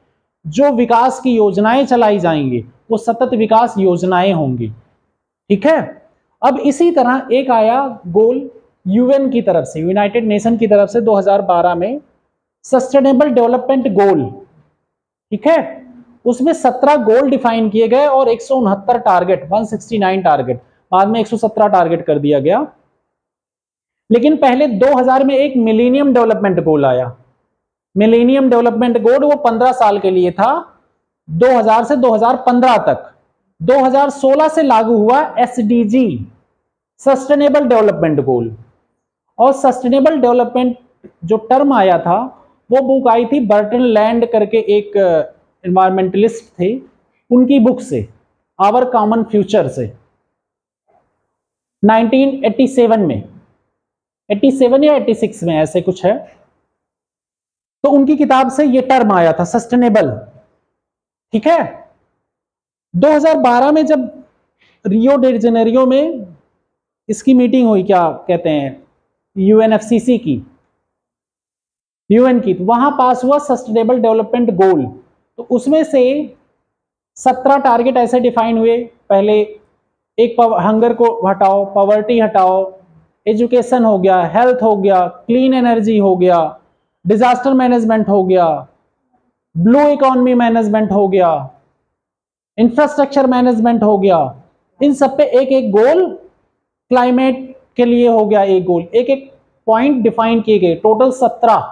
जो विकास की योजनाएं चलाई जाएंगी वो सतत विकास योजनाएं होंगी। ठीक है। अब इसी तरह एक आया गोल यूएन की तरफ से, यूनाइटेड नेशन की तरफ से 2012 में सस्टेनेबल डेवलपमेंट गोल। ठीक है। उसमें 17 गोल डिफाइन किए गए और 169 टारगेट, 169 टारगेट, बाद में 117 टारगेट कर दिया गया। लेकिन पहले 2000 में एक मिलेनियम डेवलपमेंट गोल आया। मिलेनियम डेवलपमेंट गोल वो 15 साल के लिए था, 2000 से 2015 तक। 2016 से लागू हुआ एसडीजी, सस्टेनेबल डेवलपमेंट गोल। और सस्टेनेबल डेवलपमेंट जो टर्म आया था, वो बुक आई थी बर्टन लैंड करके, एक एनवायरमेंटलिस्ट थे, उनकी बुक से, आवर कॉमन फ्यूचर से, 1987 में, 87 या 86 में ऐसे कुछ है। तो उनकी किताब से ये टर्म आया था सस्टेनेबल। ठीक है। 2012 में जब रियो डे जेनेरियो में इसकी मीटिंग हुई, क्या कहते हैं, यूएनएफसीसी की, यूएन की, तो वहां पास हुआ सस्टेनेबल डेवलपमेंट गोल। तो उसमें से 17 टारगेट ऐसे डिफाइन हुए। पहले एक, हंगर को हटाओ, पॉवर्टी हटाओ, एजुकेशन हो गया, हेल्थ हो गया, क्लीन एनर्जी हो गया, डिजास्टर मैनेजमेंट हो गया, ब्लू इकोनॉमी मैनेजमेंट हो गया, इंफ्रास्ट्रक्चर मैनेजमेंट हो गया। इन सब पे एक एक गोल, क्लाइमेट के लिए हो गया एक गोल, एक एक पॉइंट डिफाइन किए गए, टोटल 17।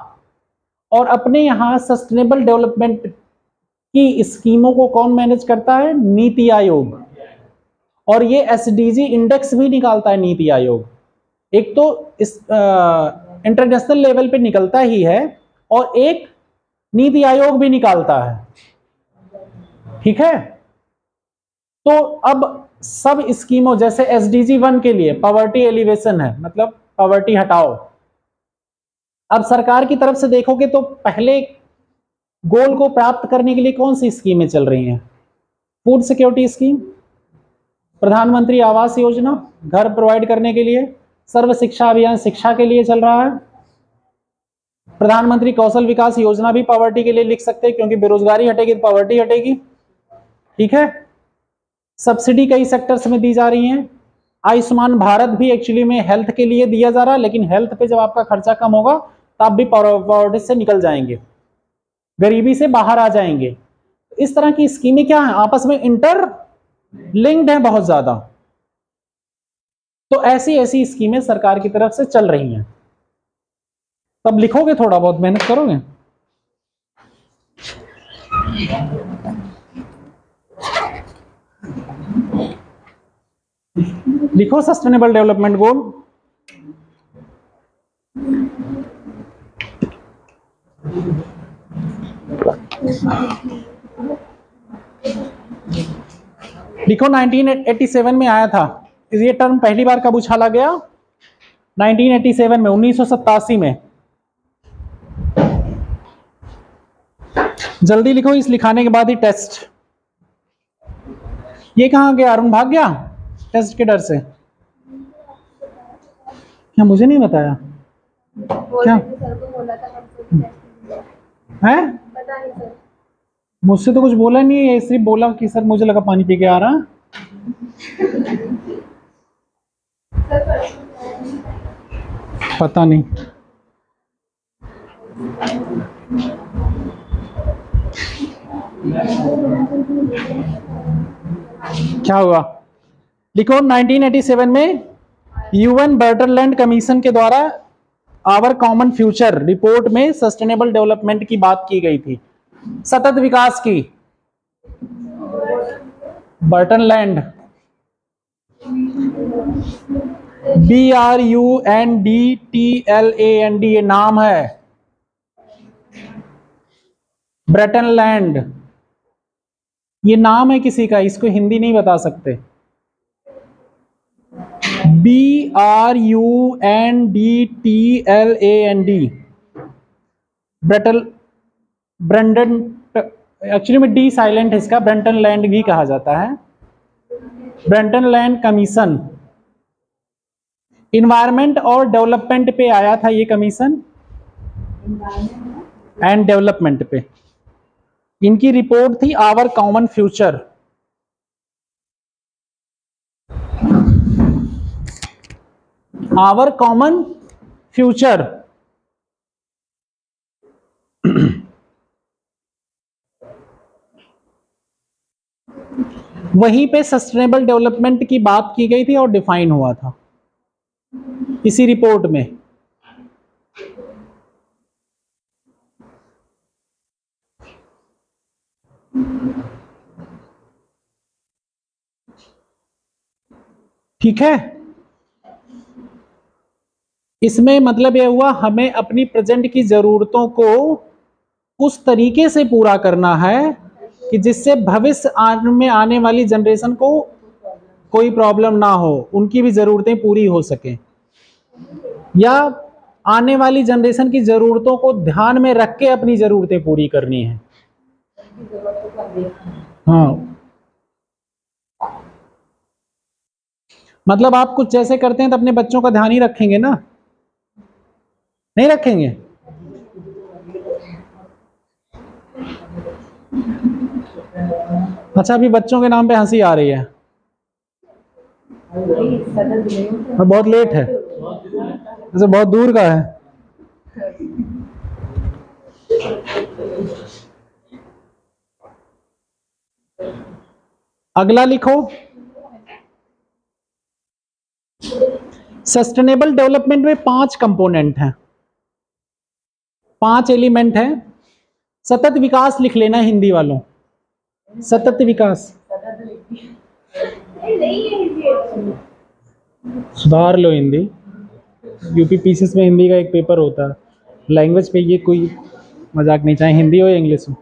और अपने यहाँ सस्टेनेबल डेवलपमेंट की स्कीमों को कौन मैनेज करता है? नीति आयोग। और ये एसडीजी इंडेक्स भी निकालता है नीति आयोग। एक तो इस इंटरनेशनल लेवल पे निकलता ही है, और एक नीति आयोग भी निकालता है। ठीक है। तो अब सब स्कीमों, जैसे एसडीजी 1 के लिए पॉवर्टी एलिवेशन है, मतलब पॉवर्टी हटाओ। अब सरकार की तरफ से देखोगे तो पहले गोल को प्राप्त करने के लिए कौन सी स्कीमें चल रही हैं? फूड सिक्योरिटी स्कीम, प्रधानमंत्री आवास योजना घर प्रोवाइड करने के लिए, सर्व शिक्षा अभियान शिक्षा के लिए चल रहा है, प्रधानमंत्री कौशल विकास योजना भी पॉवर्टी के लिए लिख सकते हैं, क्योंकि बेरोजगारी हटेगी तो पॉवर्टी हटेगी। ठीक है। सब्सिडी कई सेक्टर्स में दी जा रही हैं। आयुष्मान भारत भी एक्चुअली में हेल्थ के लिए दिया जा रहा है, लेकिन हेल्थ पे जब आपका खर्चा कम होगा तो आप भी पॉवर्टी से निकल जाएंगे, गरीबी से बाहर आ जाएंगे। इस तरह की स्कीमें क्या है, आपस में इंटर लिंक्ड है बहुत ज्यादा। तो ऐसी ऐसी स्कीमें सरकार की तरफ से चल रही हैं। तब लिखोगे, थोड़ा बहुत मेहनत करोगे। लिखो सस्टेनेबल डेवलपमेंट गोल। लिखो 1987 में आया था। ये टर्म पहली बार कब उछाला गया? 1987 में, 1987 में। जल्दी लिखो, इस लिखाने के बाद ही टेस्ट। ये कहाँ गया? अरुण भाग गया टेस्ट के डर से? क्या मुझे नहीं बताया? क्या है? मुझसे तो कुछ बोला नहीं है, सिर्फ बोला कि सर मुझे लगा पानी पी के आ रहा। पता नहीं। क्या हुआ? लिखो 1987 में यूएन बर्टरलैंड कमीशन के द्वारा आवर कॉमन फ्यूचर रिपोर्ट में सस्टेनेबल डेवलपमेंट की बात की गई थी, सतत विकास की। बर्टरलैंड, BRUNDTLAND, ये नाम है। ब्रेटनलैंड ये नाम है किसी का, इसको हिंदी नहीं बता सकते। BRUNDTLAND, ब्रेंडन, एक्चुअली में डी साइलेंट है इसका, ब्रेंटन लैंड भी कहा जाता है। ब्रेंटन लैंड कमीशन इन्वायरमेंट और डेवलपमेंट पे आया था ये कमीशन, एंड डेवलपमेंट पे। इनकी रिपोर्ट थी our common future. Our common future. वहीं पे सस्टेनेबल डेवलपमेंट की बात की गई थी और डिफाइन हुआ था इसी रिपोर्ट में। ठीक है, इसमें मतलब यह हुआ हमें अपनी प्रेजेंट की जरूरतों को उस तरीके से पूरा करना है कि जिससे भविष्य में आने वाली जनरेशन को कोई प्रॉब्लम ना हो, उनकी भी जरूरतें पूरी हो सके, या आने वाली जनरेशन की जरूरतों को ध्यान में रख के अपनी जरूरतें पूरी करनी है। हाँ, मतलब आप कुछ जैसे करते हैं तो अपने बच्चों का ध्यान ही रखेंगे ना, नहीं रखेंगे? अच्छा, अभी बच्चों के नाम पे हंसी आ रही है, बहुत लेट है, जैसे बहुत दूर का है। अगला लिखो, सस्टेनेबल डेवलपमेंट में 5 कंपोनेंट हैं, 5 एलिमेंट हैं। सतत विकास लिख लेना हिंदी वालों, सतत विकास। सुधार लो हिंदी, यूपी पीसीएस में हिंदी का एक पेपर होता है, लैंग्वेज पे ये कोई मजाक नहीं, चाहे हिंदी हो या इंग्लिश हो।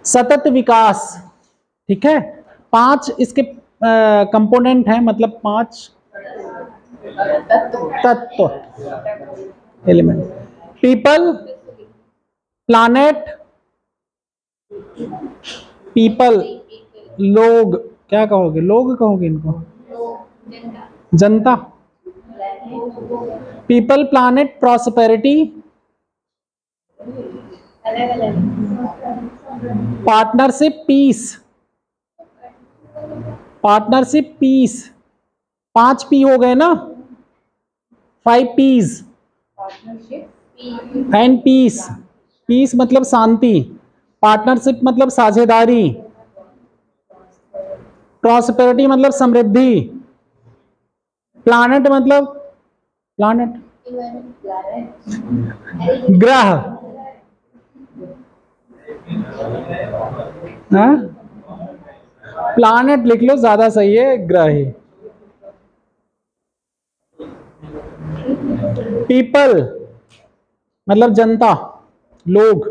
सतत विकास, ठीक है। 5 इसके कंपोनेंट हैं, मतलब 5 तत्व, एलिमेंट। पीपल, प्लानेट, पीपल लोग, क्या कहोगे? लोग कहोगे इनको? जनता। People, planet, prosperity, partnership, peace. Partnership, peace, 5 P हो गए ना, 5 पीस। एंड पीस, पीस मतलब शांति, पार्टनरशिप मतलब साझेदारी, प्रॉस्पेरिटी मतलब समृद्धि, प्लानेट मतलब प्लानेट ग्रह, हाँ, प्लानेट लिख लो, ज्यादा सही है, ग्रह। पीपल मतलब जनता, लोग,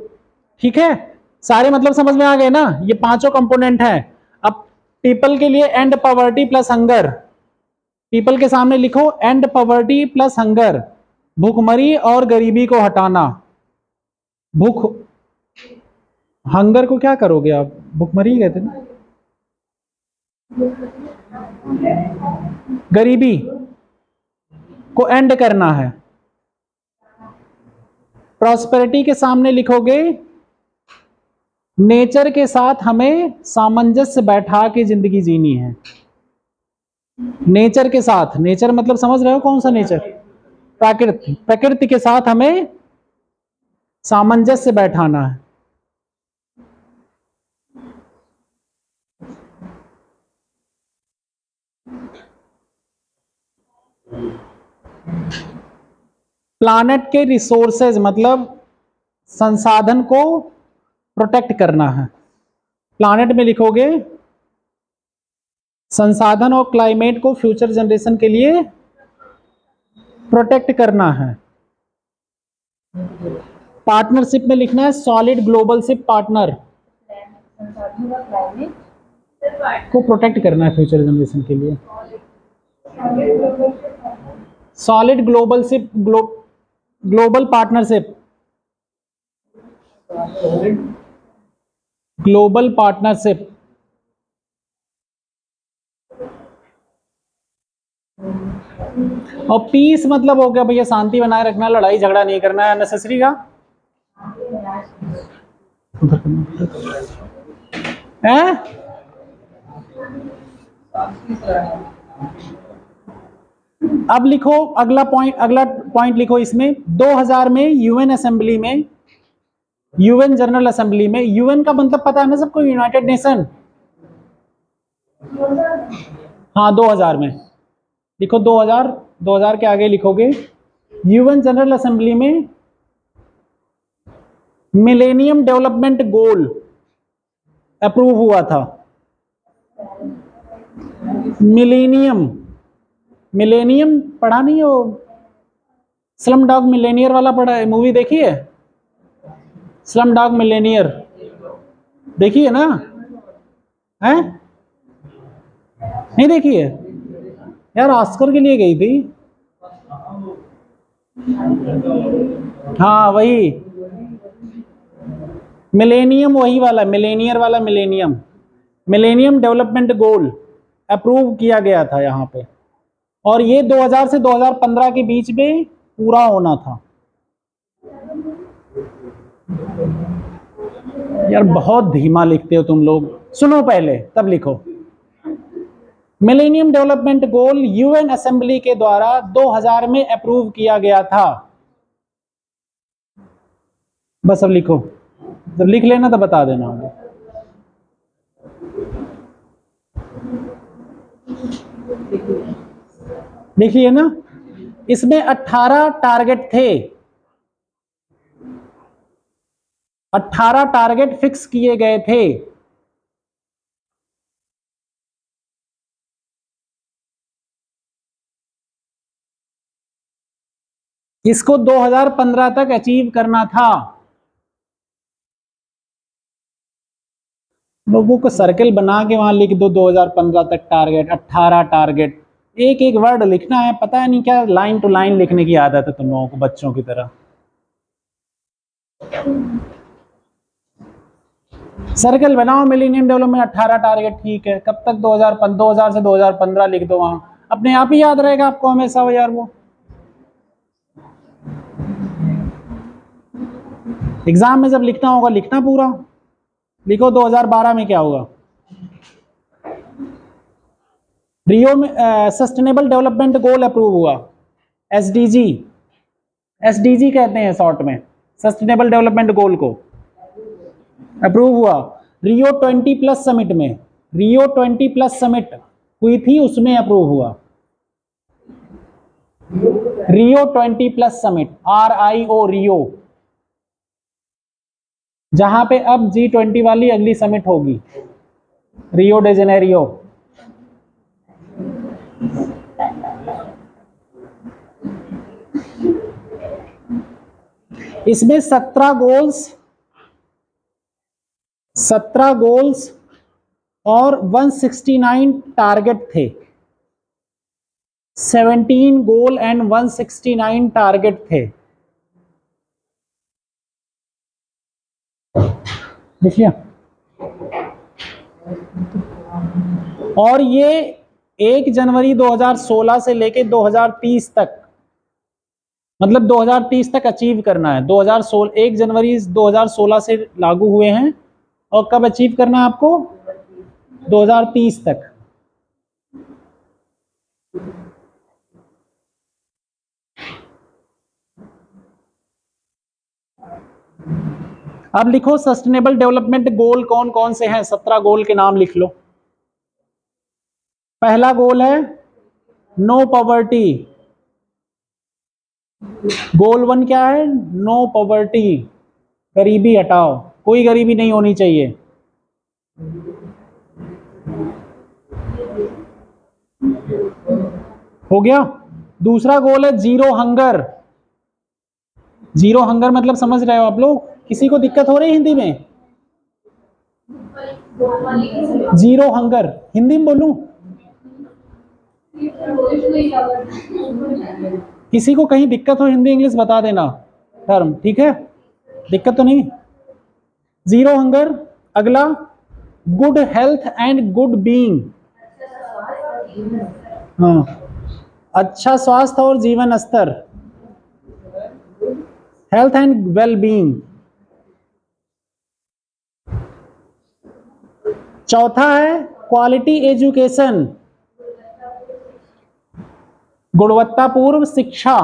ठीक है। सारे मतलब समझ में आ गए ना, ये पांचों कंपोनेंट हैं। अब पीपल के लिए and poverty plus hunger, people के सामने लिखो एंड पॉवर्टी प्लस हंगर, भूखमरी और गरीबी को हटाना। भूख, हंगर को क्या करोगे आप, भूखमरी कहते ना, गरीबी को एंड करना है। प्रॉस्पेरिटी के सामने लिखोगे नेचर के साथ हमें सामंजस्य बैठा के जिंदगी जीनी है। नेचर के साथ, नेचर मतलब समझ रहे हो कौन सा नेचर, प्रकृति, प्रकृति के साथ हमें सामंजस्य बैठाना है। प्लानेट के रिसोर्सेज मतलब संसाधन को प्रोटेक्ट करना है। प्लानेट में लिखोगे संसाधन और क्लाइमेट को फ्यूचर जनरेशन के लिए प्रोटेक्ट करना है। पार्टनरशिप में लिखना है सॉलिड ग्लोबल शिप पार्टनर को प्रोटेक्ट करना है फ्यूचर जनरेशन के लिए। Solid global ship, global partnership, global partnership. और पीस मतलब हो गया भैया शांति बनाए रखना, लड़ाई झगड़ा नहीं करना है अननेसेसरी का है। अब लिखो अगला पॉइंट लिखो इसमें। 2000 में यूएन असेंबली में, यूएन जनरल असेंबली में, यूएन का मतलब पता है ना सबको, यूनाइटेड नेशन। हाँ 2000 में लिखो, 2000 के आगे लिखोगे यूएन जनरल असेंबली में मिलेनियम डेवलपमेंट गोल अप्रूव हुआ था। मिलेनियम पढ़ा नहीं हो, स्लम डॉग मिलेनियर वाला पढ़ा है, मूवी देखी है स्लम डॉग मिलेनियर, देखी है ना, है नहीं देखी है यार, ऑस्कर के लिए गई थी। हाँ वही मिलेनियम, वही वाला मिलेनियर वाला, मिलेनियम डेवलपमेंट गोल अप्रूव किया गया था यहाँ पे, और ये 2000 से 2015 के बीच में पूरा होना था। यार बहुत धीमा लिखते हो तुम लोग, सुनो पहले तब लिखो। Millennium development goal UN assembly के द्वारा 2000 में अप्रूव किया गया था। बस अब लिखो, जब लिख लेना तो बता देना मुझे। देखिए ना, इसमें 18 टारगेट थे, 18 टारगेट फिक्स किए गए थे। इसको 2015 तक अचीव करना था। लोगों को सर्कल बना के वहां लिख दो 2015 तक टारगेट, 18 टारगेट, एक एक वर्ड लिखना है, पता है नहीं क्या लाइन टू लाइन लिखने की आदत है तुम लोगों को बच्चों की तरह। सर्कल बनाओ, मिलेनियम डेवलपमेंट 18 टारगेट, ठीक है, कब तक 2000 से 2015 लिख दो, वहां अपने आप ही याद रहेगा आपको हमेशा वो यार। वो एग्जाम में जब लिखना होगा लिखना पूरा, लिखो 2012 में क्या होगा। रियो में सस्टेनेबल डेवलपमेंट गोल अप्रूव हुआ, एसडीजी, एसडीजी कहते हैं शॉर्ट में, सस्टेनेबल डेवलपमेंट गोल को अप्रूव हुआ। रियो 20+ समिट में, रियो 20+ समिट हुई थी उसमें अप्रूव हुआ। रियो 20+ समिट, RIO, रियो जहां पे अब G20 वाली अगली समिट होगी, रियो डे जेनेरियो। इसमें 17 गोल्स और 169 टारगेट थे। 17 गोल एंड 169 टारगेट थे। देखिए, और ये 1 जनवरी 2016 से लेके 2030 तक, मतलब 2030 तक अचीव करना है। 1 जनवरी 2016 से लागू हुए हैं और कब अचीव करना है आपको? 2030 तक। अब लिखो सस्टेनेबल डेवलपमेंट गोल कौन कौन से हैं। 17 गोल के नाम लिख लो। पहला गोल है नो पॉवर्टी। गोल 1 क्या है? नो पॉवर्टी, गरीबी हटाओ, कोई गरीबी नहीं होनी चाहिए। हो गया। दूसरा गोल है जीरो हंगर। जीरो हंगर मतलब समझ रहे हो आप लोग? किसी को दिक्कत हो रही है हिंदी में? जीरो हंगर हिंदी में बोलूं? किसी को कहीं दिक्कत हो हिंदी इंग्लिश बता देना टर्म, ठीक है? दिक्कत तो नहीं? Zero hunger. अगला good health and good being. हाँ, अच्छा स्वास्थ्य और जीवन स्तर, हेल्थ एंड वेल बीइंग। चौथा है क्वालिटी एजुकेशन, गुणवत्तापूर्ण शिक्षा।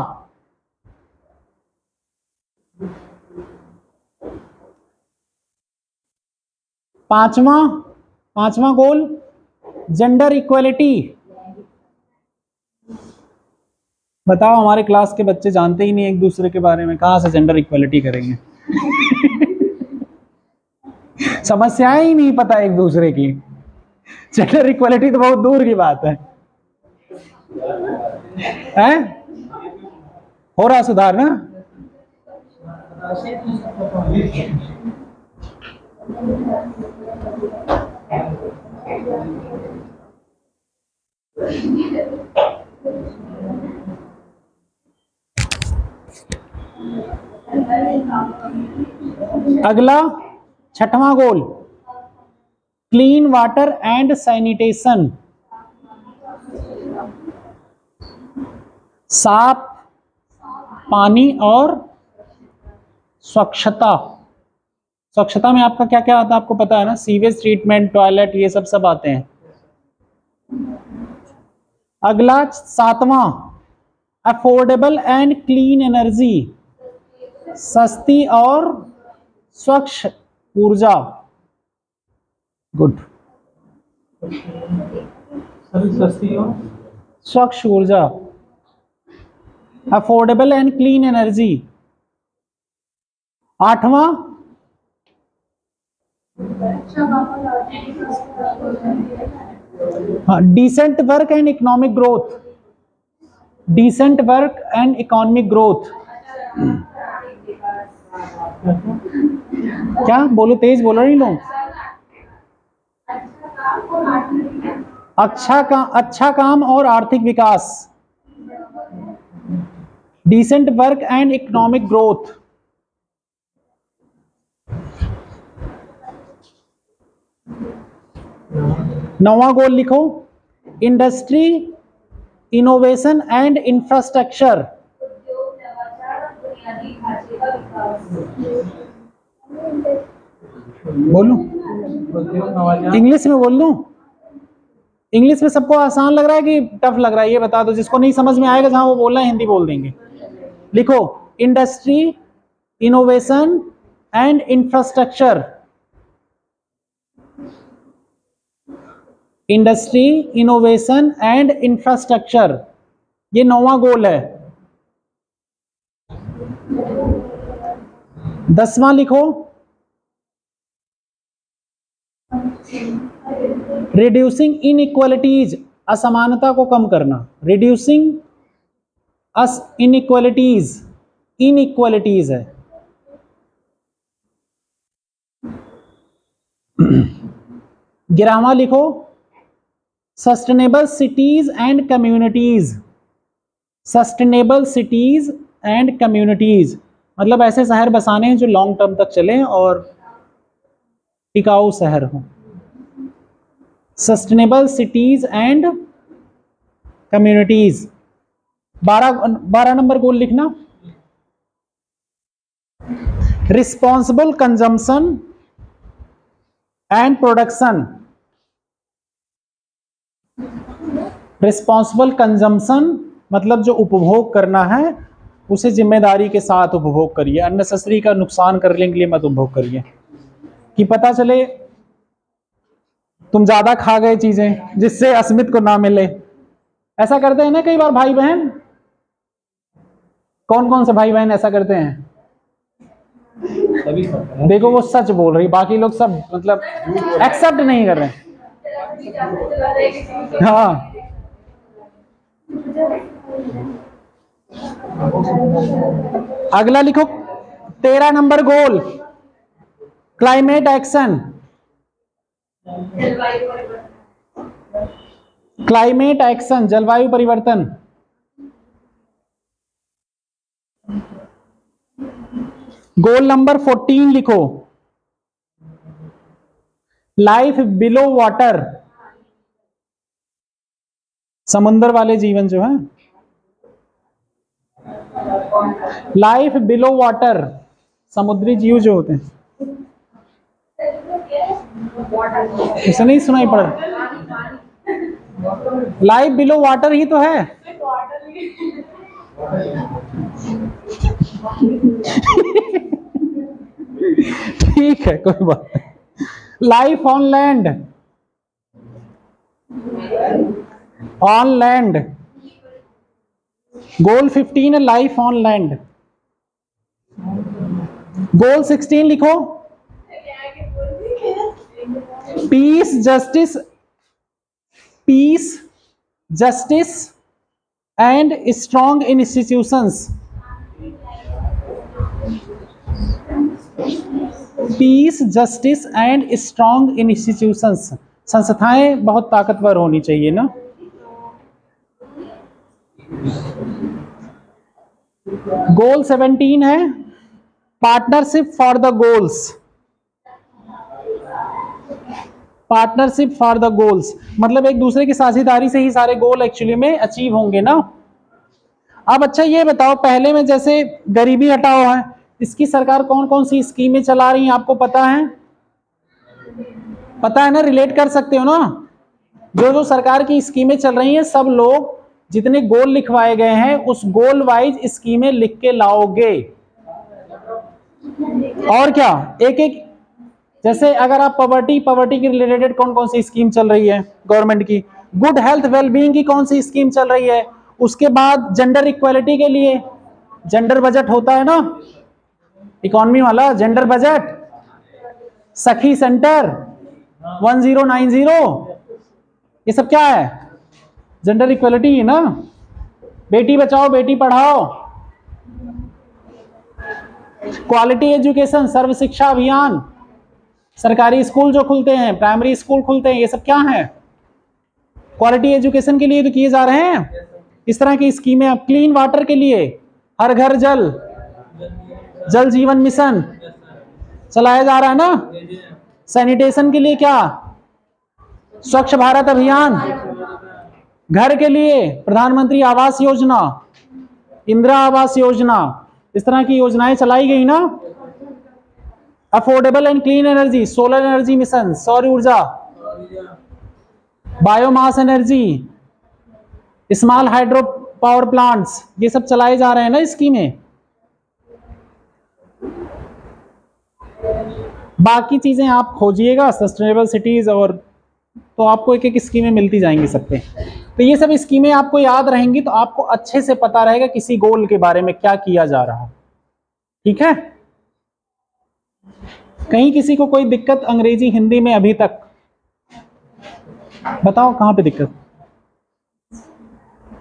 पांचवा गोल जेंडर इक्वलिटी। बताओ, हमारे क्लास के बच्चे जानते ही नहीं एक दूसरे के बारे में, कहां से जेंडर इक्वलिटी करेंगे? समस्याएं ही नहीं पता एक दूसरे की, जेंडर इक्वलिटी तो बहुत दूर की बात है। हैं? हो रहा सुधार ना? अगला 6वां गोल क्लीन वाटर एंड सैनिटेशन, साफ पानी और स्वच्छता। स्वच्छता में आपका क्या क्या आता है आपको पता है ना? सीवेज ट्रीटमेंट, टॉयलेट, ये सब आते हैं। अगला 7वां अफोर्डेबल एंड क्लीन एनर्जी, सस्ती और स्वच्छ ऊर्जा। गुड। सस्ती और स्वच्छ ऊर्जा, अफोर्डेबल एंड क्लीन एनर्जी। 8वां decent work and economic growth. Decent work and economic growth. क्या बोलो? तेज बोलो नहीं लोग। अच्छा काम और आर्थिक विकास, decent work and economic growth. नौवां गोल लिखो इंडस्ट्री, इनोवेशन एंड इंफ्रास्ट्रक्चर। बोलूं? इंग्लिश में बोल दूं? इंग्लिश में सबको आसान लग रहा है कि टफ लग रहा है? ये बता दो, जिसको नहीं समझ में आएगा जहां वो बोलना है हिंदी बोल देंगे। लिखो industry, innovation and infrastructure. Industry, innovation and infrastructure, ये 9वां गोल है। 10वां लिखो रिड्यूसिंग इनइक्वालिटीज, असमानता को कम करना, रिड्यूसिंग अस इनइक्वालिटीज, इनइक्वालिटीज है। ग्रामा लिखो, sustainable cities and communities, sustainable cities and communities मतलब ऐसे शहर बसाने हैं जो लॉन्ग टर्म तक चलें और टिकाऊ शहर हो। Sustainable cities and communities. 12 नंबर गोल लिखना, responsible consumption and production, responsible consumption मतलब जो उपभोग करना है उसे जिम्मेदारी के साथ उपभोग करिए, अननेसेसरी का नुकसान करने के लिए मत उपभोग करिए, कि पता चले तुम ज्यादा खा गए चीजें जिससे अस्मित को ना मिले। ऐसा करते हैं ना कई बार भाई बहन, कौन कौन से भाई बहन ऐसा करते हैं? देखो वो सच बोल रही, बाकी लोग सब मतलब एक्सेप्ट नहीं कर रहे। हाँ अगला लिखो, 13 नंबर गोल, क्लाइमेट एक्शन, क्लाइमेट एक्शन जलवायु परिवर्तन। गोल नंबर 14 लिखो, लाइफ बिलो वाटर, समुद्र वाले जीवन जो है, लाइफ बिलो वाटर, समुद्री जीव जो होते हैं, इसे नहीं सुनाई पड़ रहा? लाइफ बिलो वाटर ही तो है। ठीक है कोई बात नहीं। Life on land, on land, goal 15 है लाइफ ऑन लैंड। गोल 16 लिखो, peace justice, peace justice and strong institutions, peace justice and strong institutions, संस्थाएं बहुत ताकतवर होनी चाहिए ना। गोल 17 है, partnership for the goals, partnership for the goals मतलब एक दूसरे की साझेदारी से ही सारे गोल एक्चुअली में अचीव होंगे ना। अब अच्छा ये बताओ, पहले में जैसे गरीबी हटाओ है, इसकी सरकार कौन कौन सी स्कीमें चला रही है आपको पता है? पता है ना, रिलेट कर सकते हो ना? जो जो सरकार की स्कीमें चल रही हैं सब लोग जितने गोल लिखवाए गए हैं उस गोल वाइज स्कीमें लिख के लाओगे। और क्या, एक एक, जैसे अगर आप पॉवर्टी के रिलेटेड कौन कौन सी स्कीम चल रही है गवर्नमेंट की, गुड हेल्थ वेलबींग की कौन सी स्कीम चल रही है, उसके बाद जेंडर इक्वालिटी के लिए जेंडर बजट होता है ना, इकोनॉमी वाला जेंडर बजट, सखी सेंटर 1090, ये सब क्या है? जेंडर इक्वालिटी है ना। बेटी बचाओ बेटी पढ़ाओ, क्वालिटी एजुकेशन, सर्व शिक्षा अभियान, सरकारी स्कूल जो खुलते हैं, प्राइमरी स्कूल खुलते हैं, ये सब क्या है? क्वालिटी एजुकेशन के लिए तो किए जा रहे हैं इस तरह की स्कीमें। अब क्लीन वाटर के लिए हर घर जल, जल जीवन मिशन चलाया जा रहा है ना। सैनिटेशन के लिए क्या, स्वच्छ भारत अभियान, घर के लिए प्रधानमंत्री आवास योजना, इंदिरा आवास योजना, इस तरह की योजनाएं चलाई गई ना। Affordable and clean energy, solar energy mission, सौर ऊर्जा, biomass energy, small hydro power plants, ये सब चलाए जा रहे हैं ना स्कीमें। बाकी चीजें आप खोजिएगा सस्टेनेबल सिटीज और तो आपको एक एक स्कीमें मिलती जाएंगी सबके। तो ये सब स्कीमें आपको याद रहेंगी तो आपको अच्छे से पता रहेगा किसी गोल के बारे में क्या किया जा रहा है। ठीक है, कहीं किसी को कोई दिक्कत अंग्रेजी हिंदी में अभी तक? बताओ कहाँ पे दिक्कत।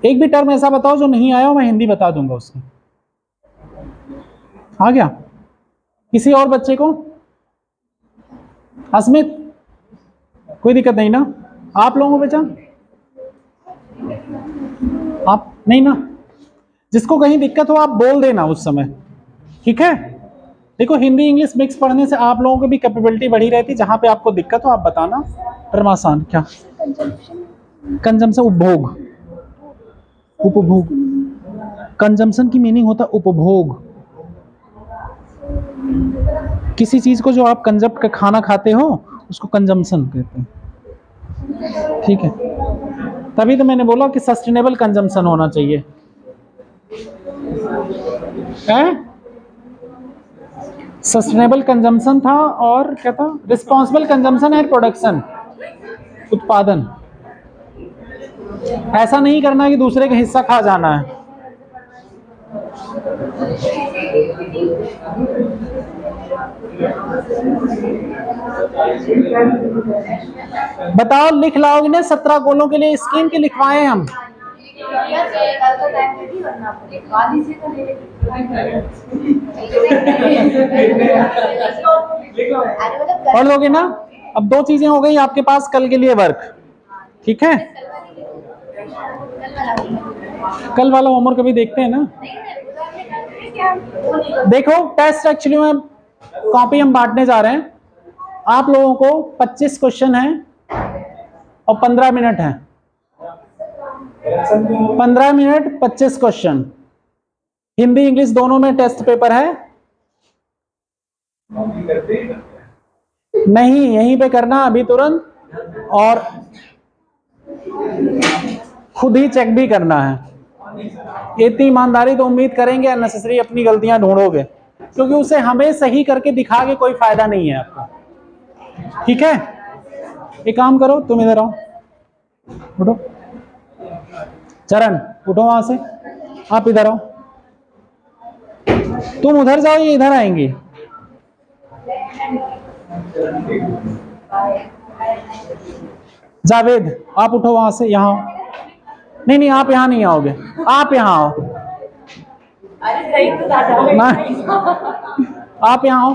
एक भी टर्म ऐसा बताओ जो नहीं आया हो, मैं हिंदी बता दूंगा उसकी। आ गया किसी और बच्चे को? अस्मित कोई दिक्कत नहीं ना? आप लोगों को बचा? आप नहीं ना? जिसको कहीं दिक्कत हो आप बोल देना उस समय, ठीक है? देखो हिंदी इंग्लिश मिक्स पढ़ने से आप लोगों की भी कैपेबिलिटी बढ़ी रहती। जहां पे आपको दिक्कत हो आप बताना। टर्म आसान क्या? कंजम्पशन, उपभोग, उपभोग। कंजम्पशन की मीनिंग होता है उपभोग। किसी चीज को जो आप कंजप्ट का खाना खाते हो उसको कंजम्पशन कहते हैं, ठीक है? तभी तो मैंने बोला कि सस्टेनेबल कंजम्पशन होना चाहिए। सस्टेनेबल कंजम्पशन था और क्या था? रिस्पॉन्सिबल कंजम्पशन है प्रोडक्शन, उत्पादन। ऐसा नहीं करना कि दूसरे का हिस्सा खा जाना है। बताओ लिख लाओगे ना? 17 गोलों के लिए स्कीम के लिखवाए हम। पढ़ लोगे ना? अब 2 चीजें हो गई आपके पास कल के लिए वर्क, ठीक है? कल वाला होमवर्क अभी देखते हैं ना। देखो टेस्ट एक्चुअली में कॉपी हम बांटने जा रहे हैं। आप लोगों को 25 क्वेश्चन है और 15 मिनट है। 15 मिनट 25 क्वेश्चन। हिंदी इंग्लिश दोनों में टेस्ट पेपर है। नहीं यहीं पे करना अभी तुरंत, और खुद ही चेक भी करना है। इतनी ईमानदारी तो उम्मीद करेंगे, अननेसेसरी अपनी गलतियां ढूंढोगे, क्योंकि उसे हमें सही करके दिखा के कोई फायदा नहीं है आपको, ठीक है? एक काम करो, तुम इधर आओ, उठो। चरण उठो वहां से, आप इधर आओ। तुम उधर जाओ, ये इधर आएंगे। जावेद आप उठो वहां से, यहाँ आओ। नहीं नहीं आप यहाँ नहीं आओगे, आप यहाँ आओ। ना आप यहाँ आओ।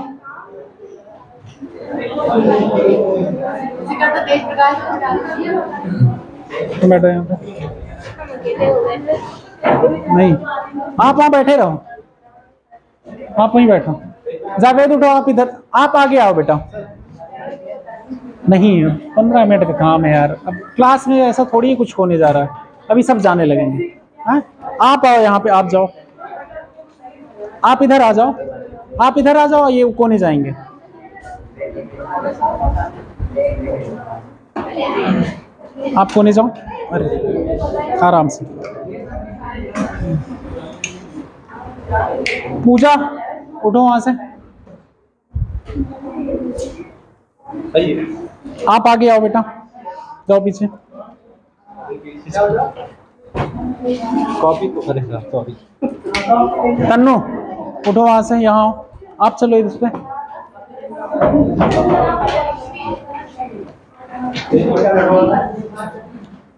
तुम बैठो यहाँ पे। नहीं आप वहां बैठे रहो, आप वहीं बैठो। जावेद उठो, आप इधर, आप आगे आओ बेटा। नहीं 15 मिनट का काम है यार, अब क्लास में ऐसा थोड़ी ही कुछ होने जा रहा है, अभी सब जाने लगेंगे। हाँ? आप आओ यहाँ पे, आप जाओ, आप इधर आ जाओ, आप इधर आ जाओ, ये कोने जाएंगे। आप कोने जाओ, अरे आराम से। पूजा उठो वहां से, आप आगे आओ बेटा, जाओ पीछे। कॉपी तो करेगा, सॉरी। तन्नू उठो वहां से, यहाँ आओ, आप चलो इस पे।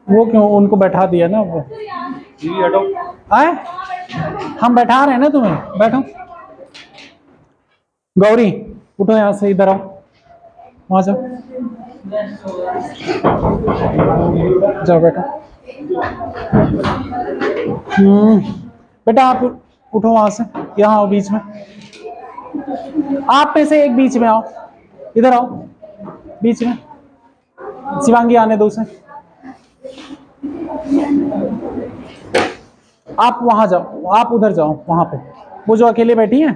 वो क्यों, उनको बैठा दिया ना वो। आए हम बैठा रहे हैं ना तुम्हें, बैठो। गौरी उठो यहाँ से, इधर आओ, वहां जाओ, जाओ बेटा। बेटा आप उठो वहां से, यहाँ आओ बीच में। आप में से एक बीच में आओ, इधर आओ बीच में। शिवांगी आने दो उसे। आप वहां जाओ, आप उधर जाओ, वहां पे वो जो अकेले बैठी है।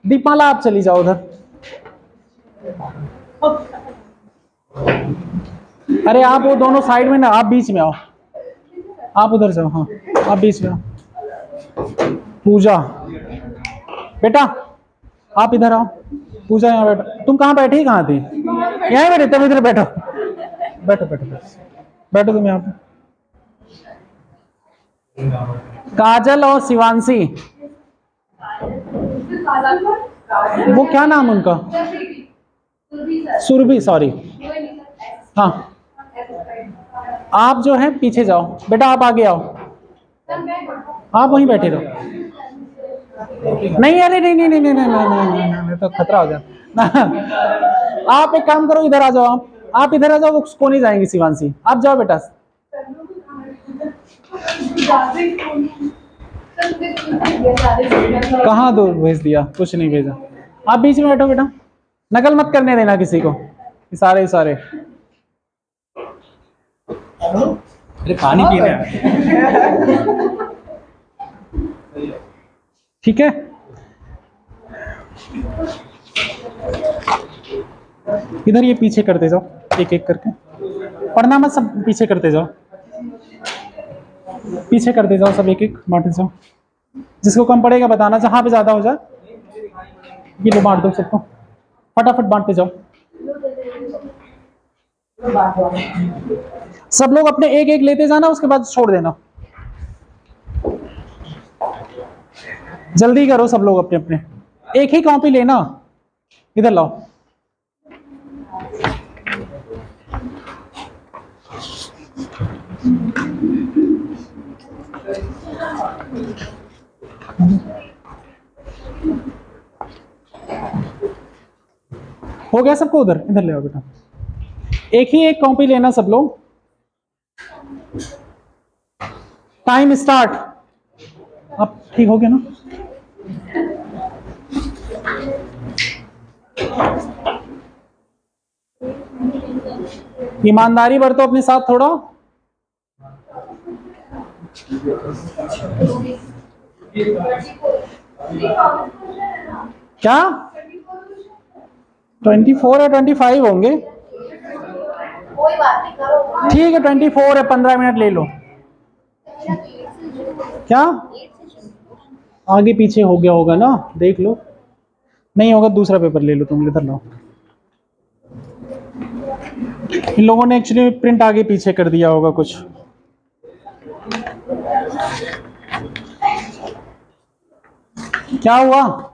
दीपमाला आप चली जाओ उधर। अरे आप वो दोनों साइड में ना, आप बीच में आओ, आप उधर जाओ। हाँ आप बीच में आओ। पूजा बेटा आप इधर आओ। पूजा यहाँ बैठो, तुम कहाँ बैठी, कहाँ थी? यहाँ बैठे, तुम इधर बैठो, बैठो बैठो बैठो तुम यहाँ पे। काजल और शिवांशी, वो क्या नाम उनका? सुरभि, सॉरी। हाँ आप जो है पीछे जाओ बेटा, आप आगे आओ, आप वहीं बैठे रहो। नहीं अरे नहीं नहीं नहीं नहीं नहीं नहीं नहीं नहीं, तो खतरा हो जाता। आप एक काम करो, इधर आ जाओ, आप इधर आ जाओ, उसको नहीं जाएंगे शिवांशी, आप जाओ बेटा। कहाँ दूर भेज दिया, कुछ नहीं भेजा, आप बीच में बैठो बेटा, नकल मत करने देना किसी को, इशारे इशारे। अरे पानी पीने आए। ठीक है, इधर ये पीछे करते जाओ एक एक करके, पढ़ना मत, सब पीछे करते जाओ, पीछे करते जाओ, सब एक एक बांटते जाओ, जिसको कम पड़ेगा बताना, जहां पे ज्यादा हो जाए ये लो बांट दो सबको, फटाफट बांटते जाओ। सब लोग अपने एक एक लेते जाना, उसके बाद छोड़ देना, जल्दी करो सब लोग अपने अपने, एक ही कॉपी लेना, इधर लाओ। हो गया सबको, उधर इधर ले आओ बेटा, एक ही एक कॉपी लेना सब लोग। टाइम स्टार्ट, अब ठीक हो गया ना? ईमानदारी बरतो अपने साथ थोड़ा। क्या 24 या 25 होंगे? कोई बात नहीं, करो। ठीक है 24 है, 15 मिनट ले लो। क्या आगे पीछे हो गया होगा ना, देख लो, नहीं होगा दूसरा पेपर ले लो तुम, इधर लो। इन लोगों ने एक्चुअली प्रिंट आगे पीछे कर दिया होगा कुछ। क्या हुआ?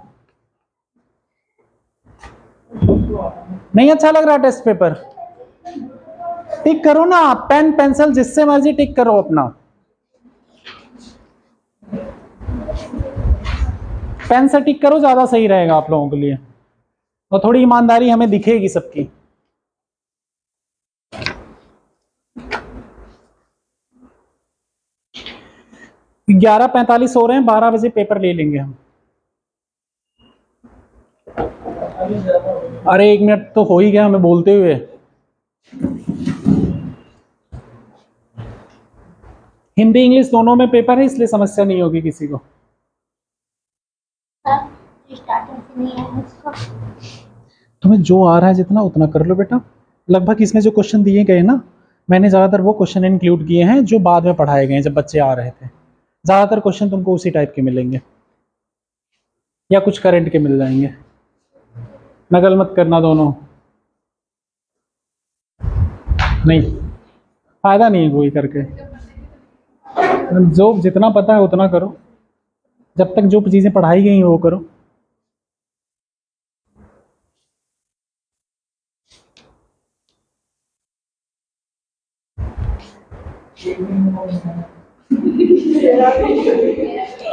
नहीं अच्छा लग रहा टेस्ट पेपर? टिक करो ना, पेन पेंसिल जिससे मर्जी टिक करो अपना, पेन से टिक करो, ज्यादा सही रहेगा आप लोगों के लिए, और थोड़ी ईमानदारी हमें दिखेगी सबकी। ग्यारह 45 हो रहे हैं, 12 बजे पेपर ले लेंगे हम। अरे 1 मिनट तो हो ही गया हमें बोलते हुए। हिंदी इंग्लिश दोनों में पेपर है, इसलिए समस्या नहीं होगी किसी को। तुम्हें जो आ रहा है जितना उतना कर लो बेटा। लगभग इसमें जो क्वेश्चन दिए गए ना, मैंने ज़्यादातर वो क्वेश्चन इंक्लूड किए हैं जो बाद में पढ़ाए गए हैं जब बच्चे आ रहे थे। ज़्यादातर क्वेश्चन तुमको उसी टाइप के मिलेंगे, या कुछ करंट के मिल जाएंगे। नकल मत करना दोनों, नहीं फायदा नहीं है कोई करके। जो जितना पता है उतना करो, जब तक जो चीज़ें पढ़ाई गई हैं वो करो।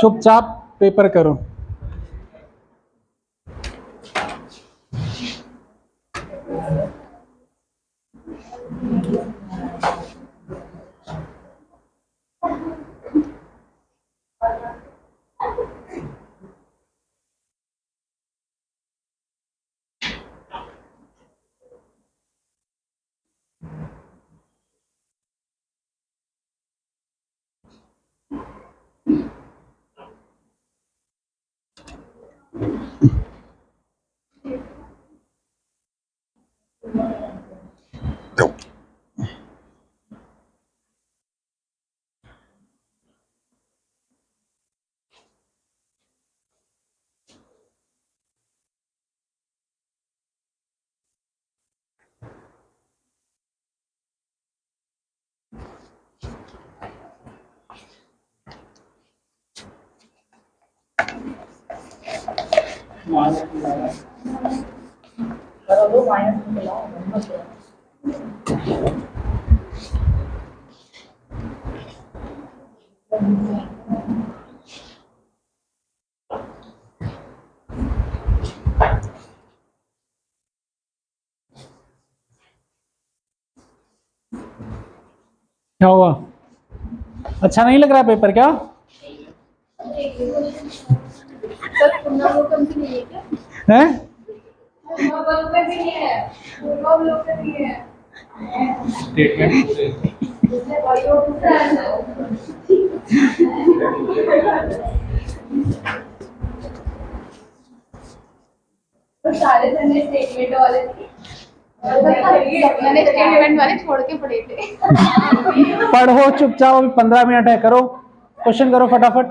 चुपचाप पेपर करो। क्या हुआ? अच्छा नहीं लग रहा पेपर क्या? सर पुनर्वलोकन भी नहीं है क्या? है? पुनर्वलोकन भी नहीं है, पूर्वावलोकन भी है। स्टेटमेंट तो सारे जने स्टेटमेंट वाले थे, मैंने स्टेटमेंट वाले छोड़ के पढ़े थे। पढ़ो चुपचाप, अभी 15 मिनट है, करो क्वेश्चन करो फटाफट।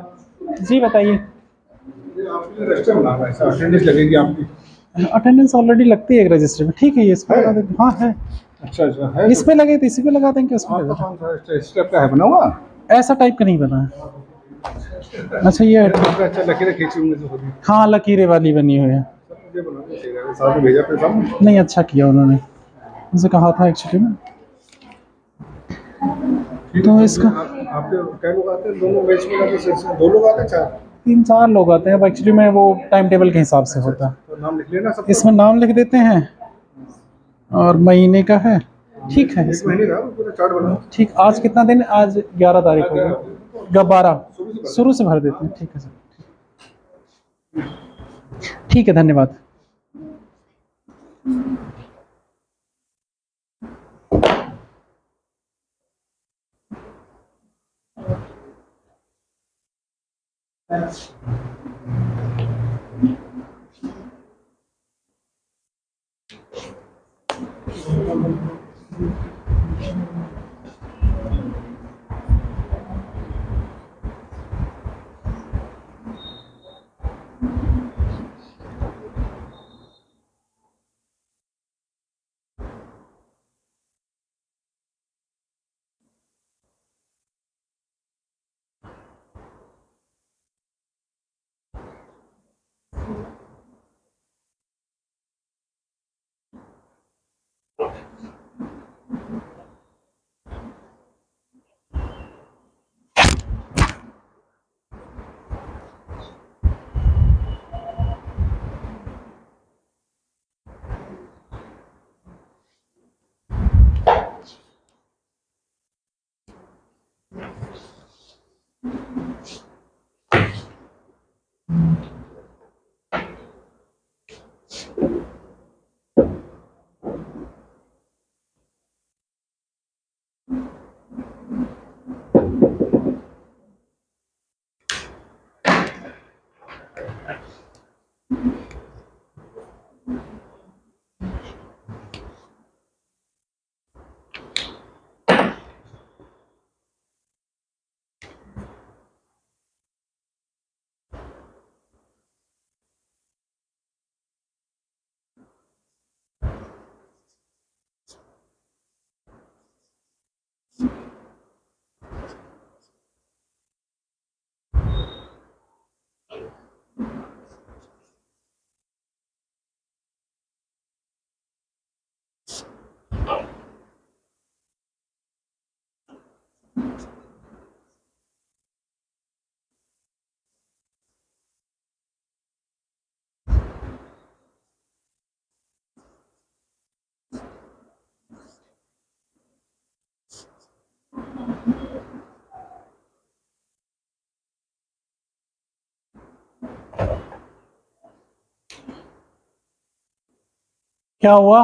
जी बताइए। आपने रजिस्टर बना रहा है, सर अटेंडेंस लगेगी आपकी। अटेंडेंस ऑलरेडी लगती है एक रजिस्टर में, ठीक है ये इस पे लगा देते। हाँ है, अच्छा अच्छा है। इस पे लगे थे, इसी पे लगा देंगे, उसमें आपका कौन सा रजिस्टर का है बना हुआ? ऐसा टाइप का नहीं बना है। अच्छा ये अच्छा लकीरें खींची होंगी तो होगी। हाँ लकीरें वाली बनी हुई है। सब मुझे बनाना चाहिए, साथ में भेजा फिर सब। नहीं अच्छा किया उन्होंने, उनसे कहा था एक्चुअली में। तो इसका आपके क्या लोग आते हैं दोनों बैच में? दो लोग आते हैं, चार 3-4 लोग आते हैं। अब एक्चुअली में वो टाइम टेबल के हिसाब से होता है। तो नाम लिख लेना सब। इसमें नाम लिख देते हैं और महीने का है, ठीक है। एक महीने का पूरा चार्ट बनाओ। ठीक, आज कितना दिन? आज 11 तारीख हो गई, 12 शुरू से भर देते हैं। ठीक है सर, ठीक है, धन्यवाद। क्या हुआ?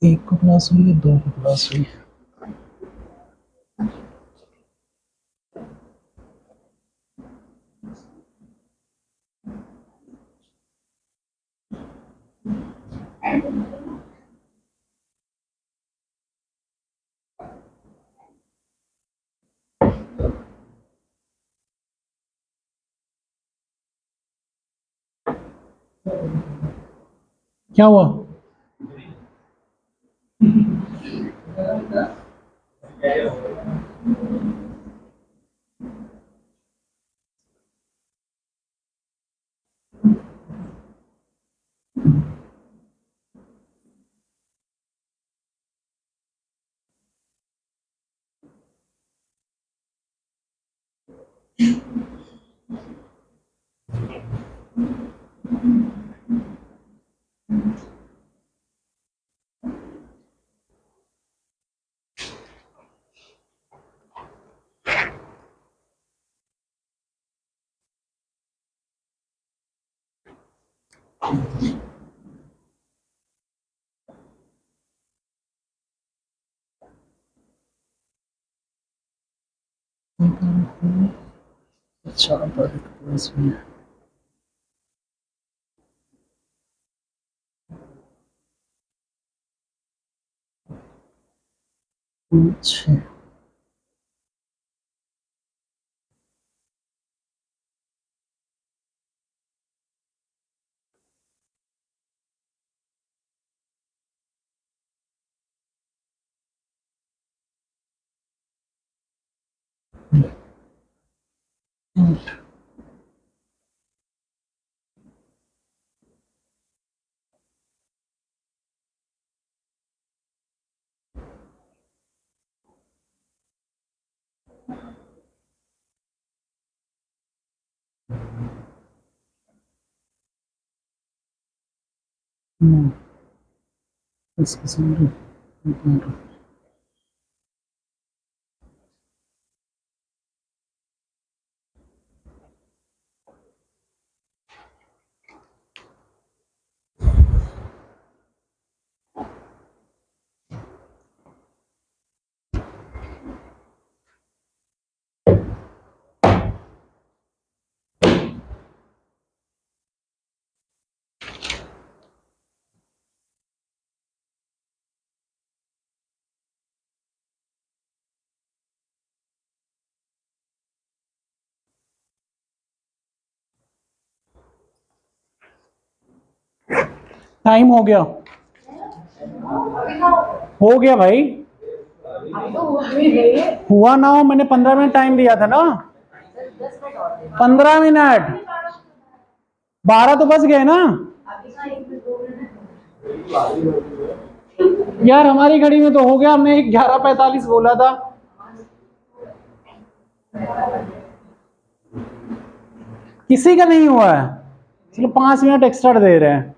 एक को क्लास हुई है, दो को क्लास हुई है। क्या हुआ? अच्छा, क्लास में अच्छा। इसके सामने टाइम हो गया, हो गया भाई। हुआ ना हो, मैंने 15 मिनट टाइम दिया था ना, 15 मिनट, 12 तो बच गए ना यार। हमारी घड़ी में तो हो गया, हमने 11:45 बोला था। किसी का नहीं हुआ है, चलो 5 मिनट एक्स्ट्रा दे रहे हैं।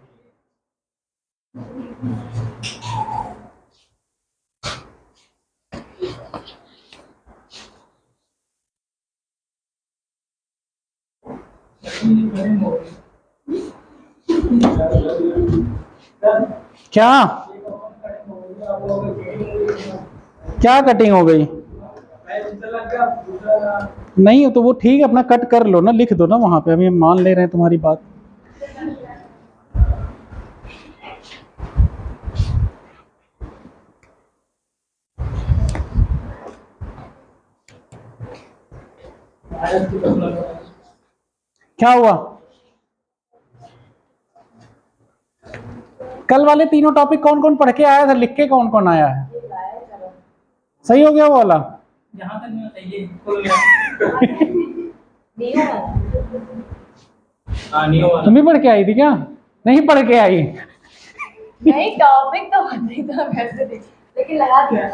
क्या क्या कटिंग हो गई? नहीं तो वो ठीक है, अपना कट कर लो ना, लिख दो ना वहां पे, अभी हम मान ले रहे हैं तुम्हारी बात। क्या हुआ? कल वाले तीनों टॉपिक कौन कौन पढ़ के आया था? लिख के कौन कौन आया है? सही हो गया वो वाला? यहाँ तक नहीं होता ये। हाँ नहीं हुआ। तुम भी पढ़ के आई थी क्या? नहीं पढ़ के आई? नहीं, टॉपिक तो नहीं था वैसे, लेकिन लगा दिया।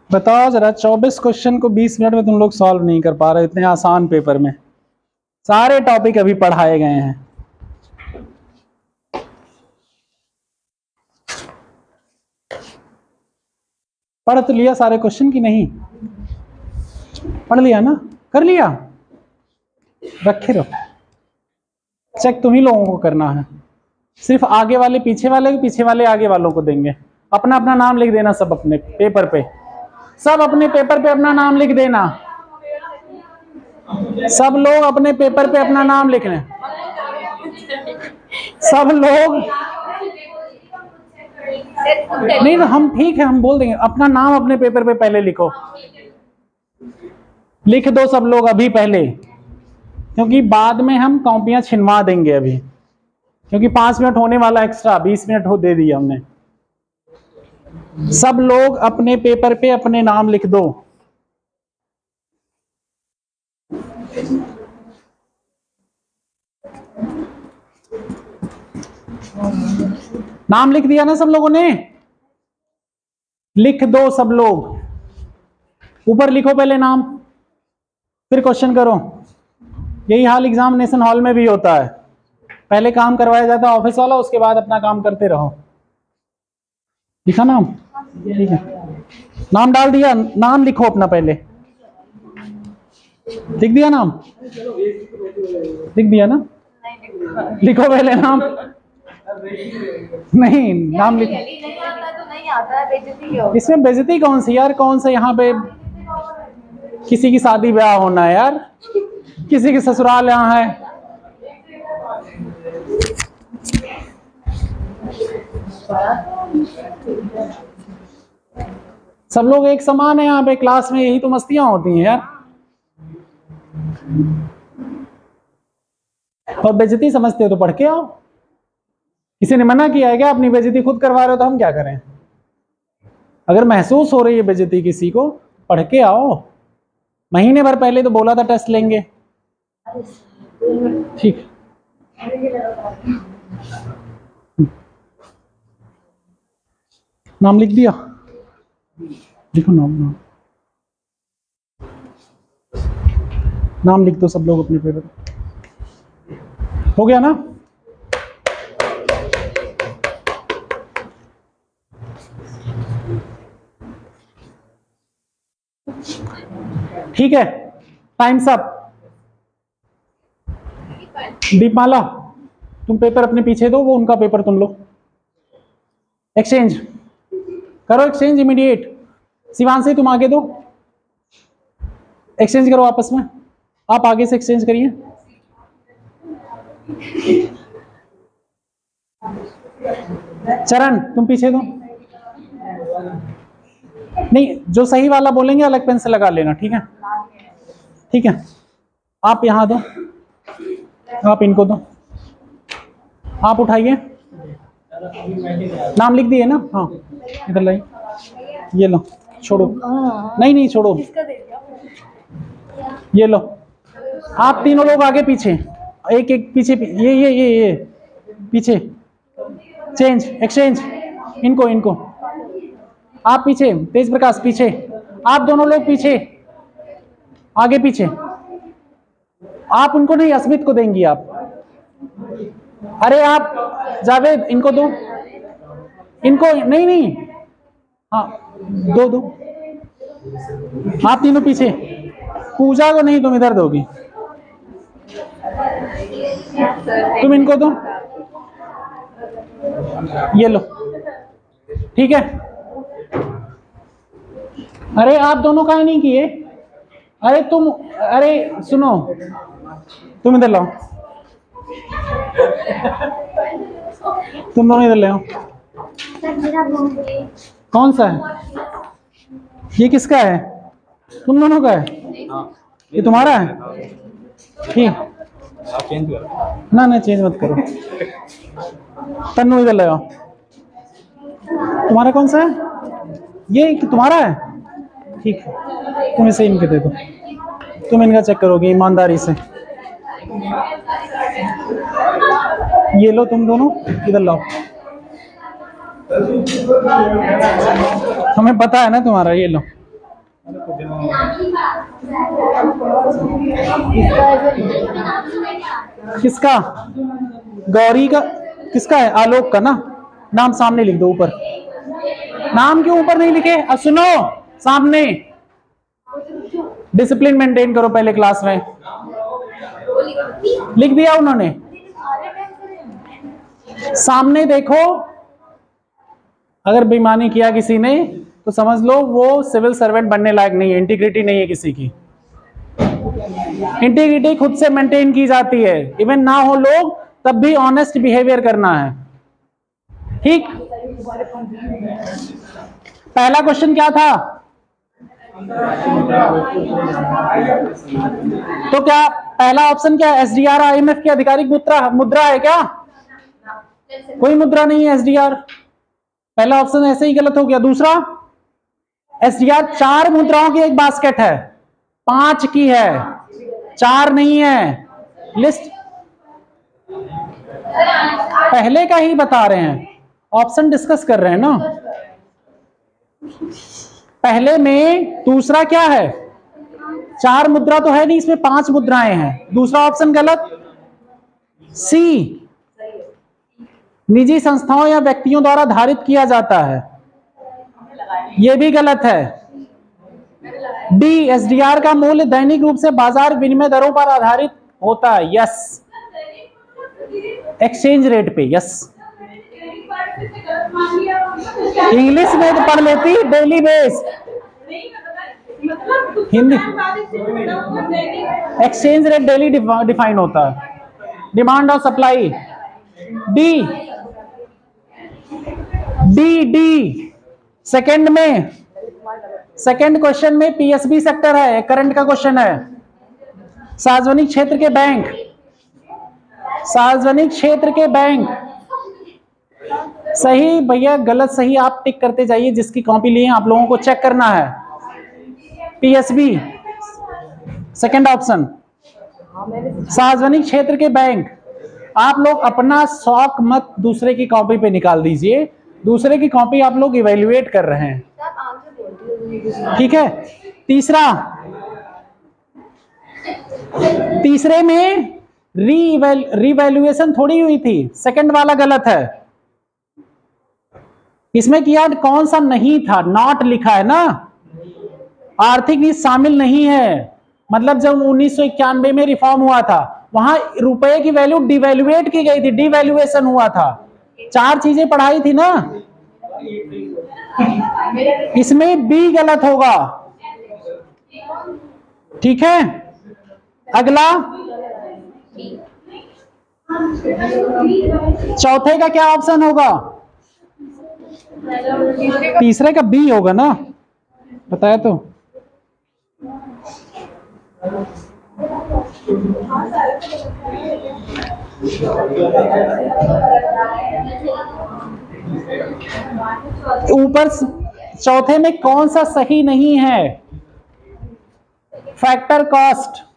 बताओ जरा, 24 क्वेश्चन को 20 मिनट में तुम लोग सॉल्व नहीं कर पा रहे इतने आसान पेपर में। सारे टॉपिक अभी पढ़ाए गए हैं। पढ़ तो लिया सारे क्वेश्चन की नहीं? पढ़ लिया ना? कर लिया? रखे रहो, चेक तुम ही लोगों को करना है। सिर्फ आगे वाले पीछे वाले आगे वालों को देंगे। अपना अपना नाम लिख देना सब अपने पेपर पे, सब अपने पेपर पे अपना नाम लिख देना। सब लोग अपने पेपर पे अपना नाम लिख लें। सब लोग नहीं तो हम ठीक है, हम बोल देंगे अपना नाम अपने पेपर पे पहले लिखो। लिख दो सब लोग अभी पहले, क्योंकि बाद में हम कॉपियां छिनवा देंगे अभी, क्योंकि 5 मिनट होने वाला एक्स्ट्रा, 20 मिनट हो दे दिया हमने। सब लोग अपने पेपर पे अपने नाम लिख दो। नाम लिख दिया ना सब लोगों ने? लिख दो सब लोग, ऊपर लिखो पहले नाम, फिर क्वेश्चन करो। यही हाल एग्जामिनेशन हॉल में भी होता है, पहले काम करवाया जाता है ऑफिस वाला, उसके बाद अपना काम करते रहो। लिखा नाम? ठीक है, नाम डाल दिया, नाम लिखो अपना पहले। लिख दिया नाम? लिख दिया ना? लिखो पहले नाम। नहीं नाम लिखो। नहीं आता तो नहीं आता, बेइज्जती हो। इसमें बेइज्जती कौन सी यार? कौन सा यहाँ पे किसी की शादी ब्याह होना है यार? किसी की ससुराल यहाँ है? सब लोग एक समान है यहाँ पे क्लास में, यही तो मस्तियां होती हैं यार। और बेइज्जती समझते हो तो पढ़ के आओ। किसी ने मना किया है क्या? अपनी बेइज्जती खुद करवा रहे हो तो हम क्या करें? अगर महसूस हो रही है बेइज्जती किसी को, पढ़ के आओ। महीने भर पहले तो बोला था टेस्ट लेंगे। ठीक, नाम लिख दिया? लिखो नाम, नाम लिख दो सब लोग अपने पेपर। हो गया ना? ठीक है, टाइम्स अप। दीपमाला, तुम पेपर अपने पीछे दो, वो उनका पेपर तुम लो। एक्सचेंज करो, एक्सचेंज इमीडिएट। शिवांशी तुम आगे दो, एक्सचेंज करो आपस में। आप आगे से एक्सचेंज करिए। चरण तुम पीछे दो। नहीं, जो सही वाला बोलेंगे अलग पेन से लगा लेना, ठीक है? ठीक है, आप यहाँ दो, आप इनको दो, आप उठाइए। नाम लिख दिए ना? हाँ, इधर लाइए, ये लो, छोड़ो। नहीं नहीं छोड़ो, ये लो। आप तीनों लोग आगे पीछे, एक एक पीछे, ये पीछे। चेंज, एक्सचेंज, इनको आप पीछे, तेज प्रकाश पीछे, आप दोनों लोग पीछे, आगे पीछे। आप उनको नहीं, अस्मित को देंगी आप। अरे आप जावेद इनको दो, इनको नहीं, हाँ दो। आप तीनों पीछे, पूजा को नहीं, तुम इधर दोगी, तुम इनको दो, ये लो, ठीक है। अरे आप दोनों काहे नहीं किए? अरे तुम, अरे सुनो, तुम इधर लाओ, तुम दोनों इधर ले आओ। कौन सा है ये? किसका है? तुम दोनों का है? ये तुम्हारा है? ठीक, आप चेंज करो ना ना चेंज मत करो। तन्नू इधर ले आओ। तुम्हारा कौन सा है? ये तुम्हारा है? ठीक है, तुम इसे इनके दे दो, तुम इनका चेक करोगे ईमानदारी से। ये लो तुम दोनों, इधर लाओ। हमें पता है ना तुम्हारा, ये लो। किसका? गौरी का? किसका है? आलोक का ना? नाम सामने लिख दो ऊपर। नाम क्यों ऊपर नहीं लिखे? अब सुनो, सामने डिसिप्लिन मेंटेन करो पहले क्लास में। लिख दिया उन्होंने? सामने देखो, अगर बेईमानी किया किसी ने तो समझ लो वो सिविल सर्वेंट बनने लायक नहीं है, इंटीग्रिटी नहीं है किसी की। इंटीग्रिटी खुद से मेंटेन की जाती है, इवन ना हो लोग तब भी ऑनेस्ट बिहेवियर करना है, ठीक। पहला क्वेश्चन क्या था? तो क्या पहला ऑप्शन क्या है? एसडीआर आईएमएफ की आधिकारिक मुद्रा है क्या? कोई मुद्रा नहीं है एसडीआर। पहला ऑप्शन ऐसे ही गलत हो गया। दूसरा, एसडीआर 4 मुद्राओं की एक बास्केट है, 5 की है, 4 नहीं है। लिस्ट पहले का ही बता रहे हैं, ऑप्शन डिस्कस कर रहे हैं ना पहले में। दूसरा क्या है? 4 मुद्रा तो है नहीं, इसमें 5 मुद्राएं हैं। दूसरा ऑप्शन गलत। सी, निजी संस्थाओं या व्यक्तियों द्वारा धारित किया जाता है, यह भी गलत है। डी, एसडीआर का मूल्य दैनिक रूप से बाजार विनिमय दरों पर आधारित होता है, यस। एक्सचेंज रेट पे, यस। इंग्लिश में तो पढ़ लेती, daily base. Hindi exchange rate daily define होता है, डिमांड और supply. D, D D second में, सेकंड क्वेश्चन में पीएसबी सेक्टर है, करंट का क्वेश्चन है। सार्वजनिक क्षेत्र के बैंक, सार्वजनिक क्षेत्र के बैंक। सही भैया, गलत सही आप टिक करते जाइए, जिसकी कॉपी लिए आप लोगों को चेक करना है। पीएसबी सेकंड ऑप्शन, सार्वजनिक क्षेत्र के बैंक। आप लोग अपना शौक मत दूसरे की कॉपी पे निकाल दीजिए, दूसरे की कॉपी आप लोग इवेल्युएट कर रहे हैं, ठीक है। तीसरे में रीवैल्यूएशन थोड़ी हुई थी, सेकंड वाला गलत है। इसमें किया कौन सा नहीं था? नॉट लिखा है ना, आर्थिक नीति शामिल नहीं है। मतलब जब 1991 में रिफॉर्म हुआ था, वहां रुपए की वैल्यू डिवैल्यूएट की गई थी, डिवैल्यूएशन हुआ था। 4 चीजें पढ़ाई थी ना, इसमें बी गलत होगा, ठीक है। अगला, चौथे का क्या ऑप्शन होगा? तीसरे का बी होगा ना, बताया तो। ऊपर चौथे में कौन सा सही नहीं है? Factor cost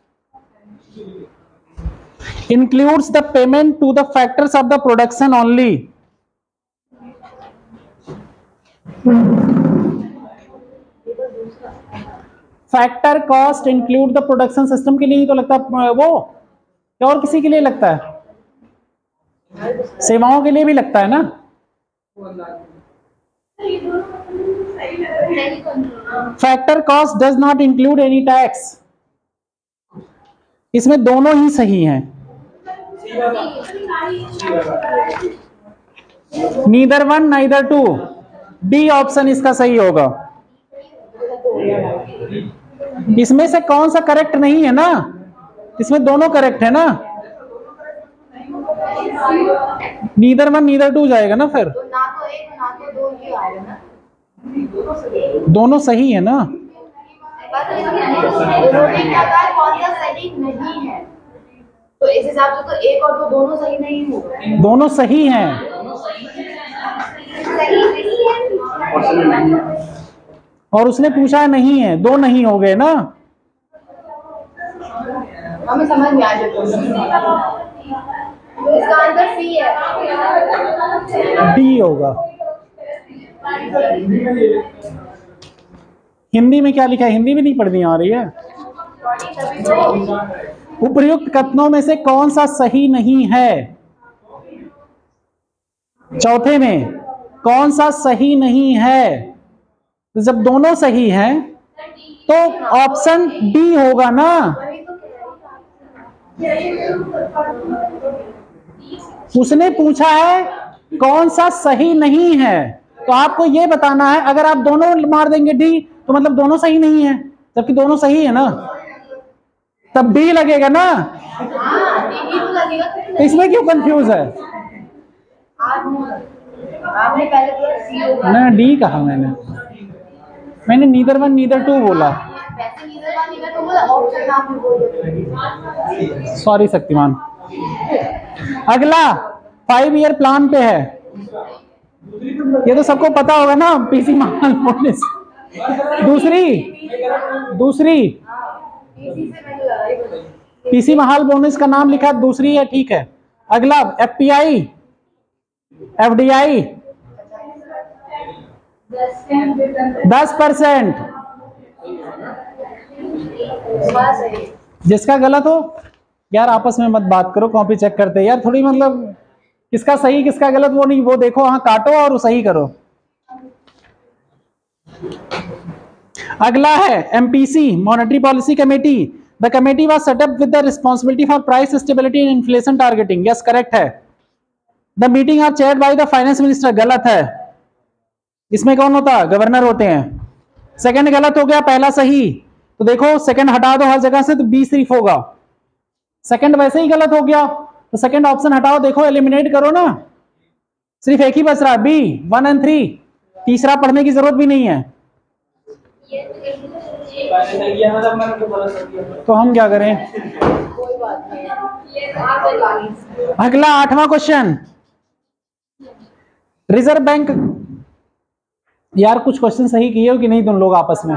includes the payment to the factors of the production only. Factor cost include the production system के लिए ही तो लगता है वो, क्या और किसी के लिए लगता है? सेवाओं के लिए भी लगता है ना। Factor cost does not include any tax, इसमें दोनों ही सही हैं। Neither one neither two, D option इसका सही होगा। इसमें से कौन सा करेक्ट नहीं है ना, इसमें दोनों करेक्ट है ना, नीदर वन नीदर टू जाएगा ना फिर, तो ना तो एक ना तो दो ही आएगा ना, दोनों सही है ना। रोटी का आकार कौन सा सही नहीं है, तो इस हिसाब से तो एक और दो दोनों सही नहीं होगा। दोनों सही हैं, सही नहीं है और उसने पूछा नहीं है, दो नहीं हो गए ना। हमें समझ में आ जाता है, तो इसका आंसर सी है, डी होगा। हिंदी में क्या लिखा है, हिंदी भी नहीं पढ़नी आ रही है। तभी तो उपर्युक्त कथनों में से कौन सा सही नहीं है, चौथे में कौन सा सही नहीं है, तो जब दोनों सही हैं तो ऑप्शन डी होगा ना। उसने पूछा है कौन सा सही नहीं है, तो आपको यह बताना है। अगर आप दोनों मार देंगे डी तो मतलब दोनों सही नहीं है, जबकि दोनों सही है ना, तब डी लगेगा ना। तो इसमें क्यों कंफ्यूज है? आपने पहले तो सी होगा ना, डी कहा मैंने नीदर वन नीदर टू बोला। वैसे नीदर वन नीदर टू बोला, ऑप्शन आपने बोल सॉरी शक्तिमान। अगला 5 ईयर प्लान पे है, ये तो सबको पता होगा ना, पीसी महाल बोनस। दूसरी पीसी महाल बोनस का नाम लिखा, दूसरी है, ठीक है। अगला एफपीआई एफडीआई 10%। जिसका गलत हो यार आपस में मत बात करो, कॉपी चेक करते यार, थोड़ी मतलब किसका सही किसका गलत वो नहीं, वो देखो, हाँ काटो और सही करो। अगला है MPC monetary policy committee. The committee was set up with the responsibility for price stability and inflation targeting. Yes correct है। The meeting are chaired by the finance minister. गलत है, इसमें कौन होता है, गवर्नर होते हैं। सेकंड गलत हो गया, पहला सही। तो देखो सेकंड हटा दो हर जगह से, तो बी सिर्फ होगा। सेकंड वैसे ही गलत हो गया, तो सेकंड ऑप्शन हटाओ, देखो एलिमिनेट करो ना, सिर्फ एक ही बच रहा है, बी 1 और 3। तीसरा पढ़ने की जरूरत भी नहीं है। तो हम क्या करें? कोई बात नहीं। अगला 8वां क्वेश्चन, रिजर्व बैंक। यार कुछ क्वेश्चन सही किए हो कि नहीं तुम लोग आपस में?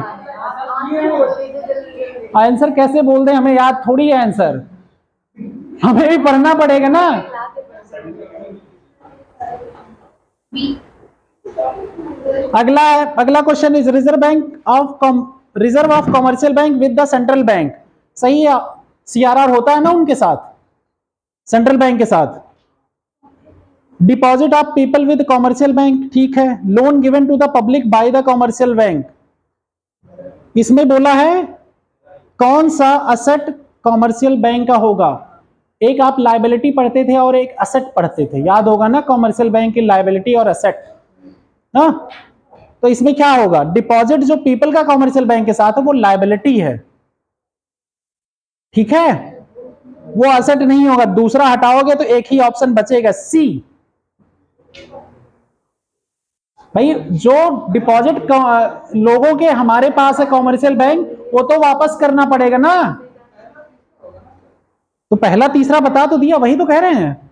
आंसर कैसे बोल दें, हमें याद थोड़ी है आंसर, हमें भी पढ़ना पड़ेगा ना। अगला question is reserve of commercial bank with the central bank. सही है, सीआरआर होता है ना उनके साथ, सेंट्रल बैंक के साथ। Deposit of people with commercial bank, ठीक है। Loan given to the public by the commercial bank. इसमें बोला है कौन सा असेट कॉमर्शियल बैंक का होगा। एक आप लायबिलिटी पढ़ते थे और एक असेट पढ़ते थे, याद होगा ना, कॉमर्शियल बैंक की लायबिलिटी और असेट ना। तो इसमें क्या होगा, डिपॉजिट जो पीपल का कॉमर्शियल बैंक के साथ है वो लायबिलिटी है, ठीक है, वो असेट नहीं होगा। दूसरा हटाओगे तो एक ही ऑप्शन बचेगा, सी। भाई जो डिपॉजिट लोगों के हमारे पास है कॉमर्शियल बैंक, वो तो वापस करना पड़ेगा ना। तो पहला तीसरा बता तो दिया, वही तो कह रहे हैं,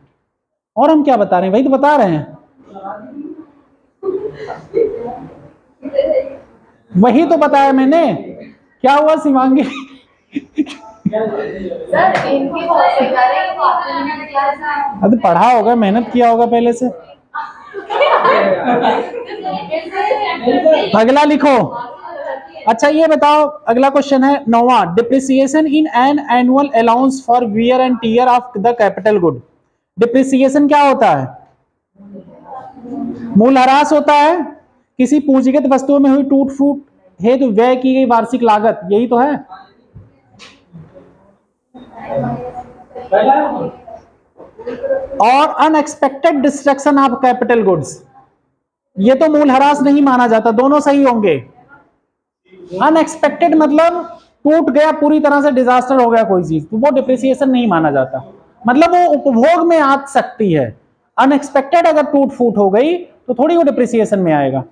और हम क्या बता रहे हैं, वही तो बता रहे हैं, वही तो बताया मैंने। क्या हुआ शिवांगी? सर इनकी बहुत सही जा रही है, तो आपने क्लास में अब पढ़ा होगा, मेहनत किया होगा पहले से। अगला लिखो। अच्छा ये बताओ, अगला क्वेश्चन है 9वां, depreciation in an annual allowance for wear and tear of the capital good. Depreciation क्या होता है? मूल्यह्रास होता है किसी पूंजीगत वस्तुओं में हुई टूट फूट हेतु व्यय की गई वार्षिक लागत, यही तो है। और unexpected destruction of capital goods, ये तो मूलह्रास नहीं माना जाता, दोनों सही होंगे। अनएक्सपेक्टेड मतलब टूट गया, पूरी तरह से डिजास्टर हो गया कोई चीज, तो वो डिप्रिसिएशन नहीं माना जाता, मतलब वो उपभोग में आ सकती है। अनएक्सपेक्टेड अगर टूट फूट हो गई तो थोड़ी वो डिप्रिसिएशन में आएगा।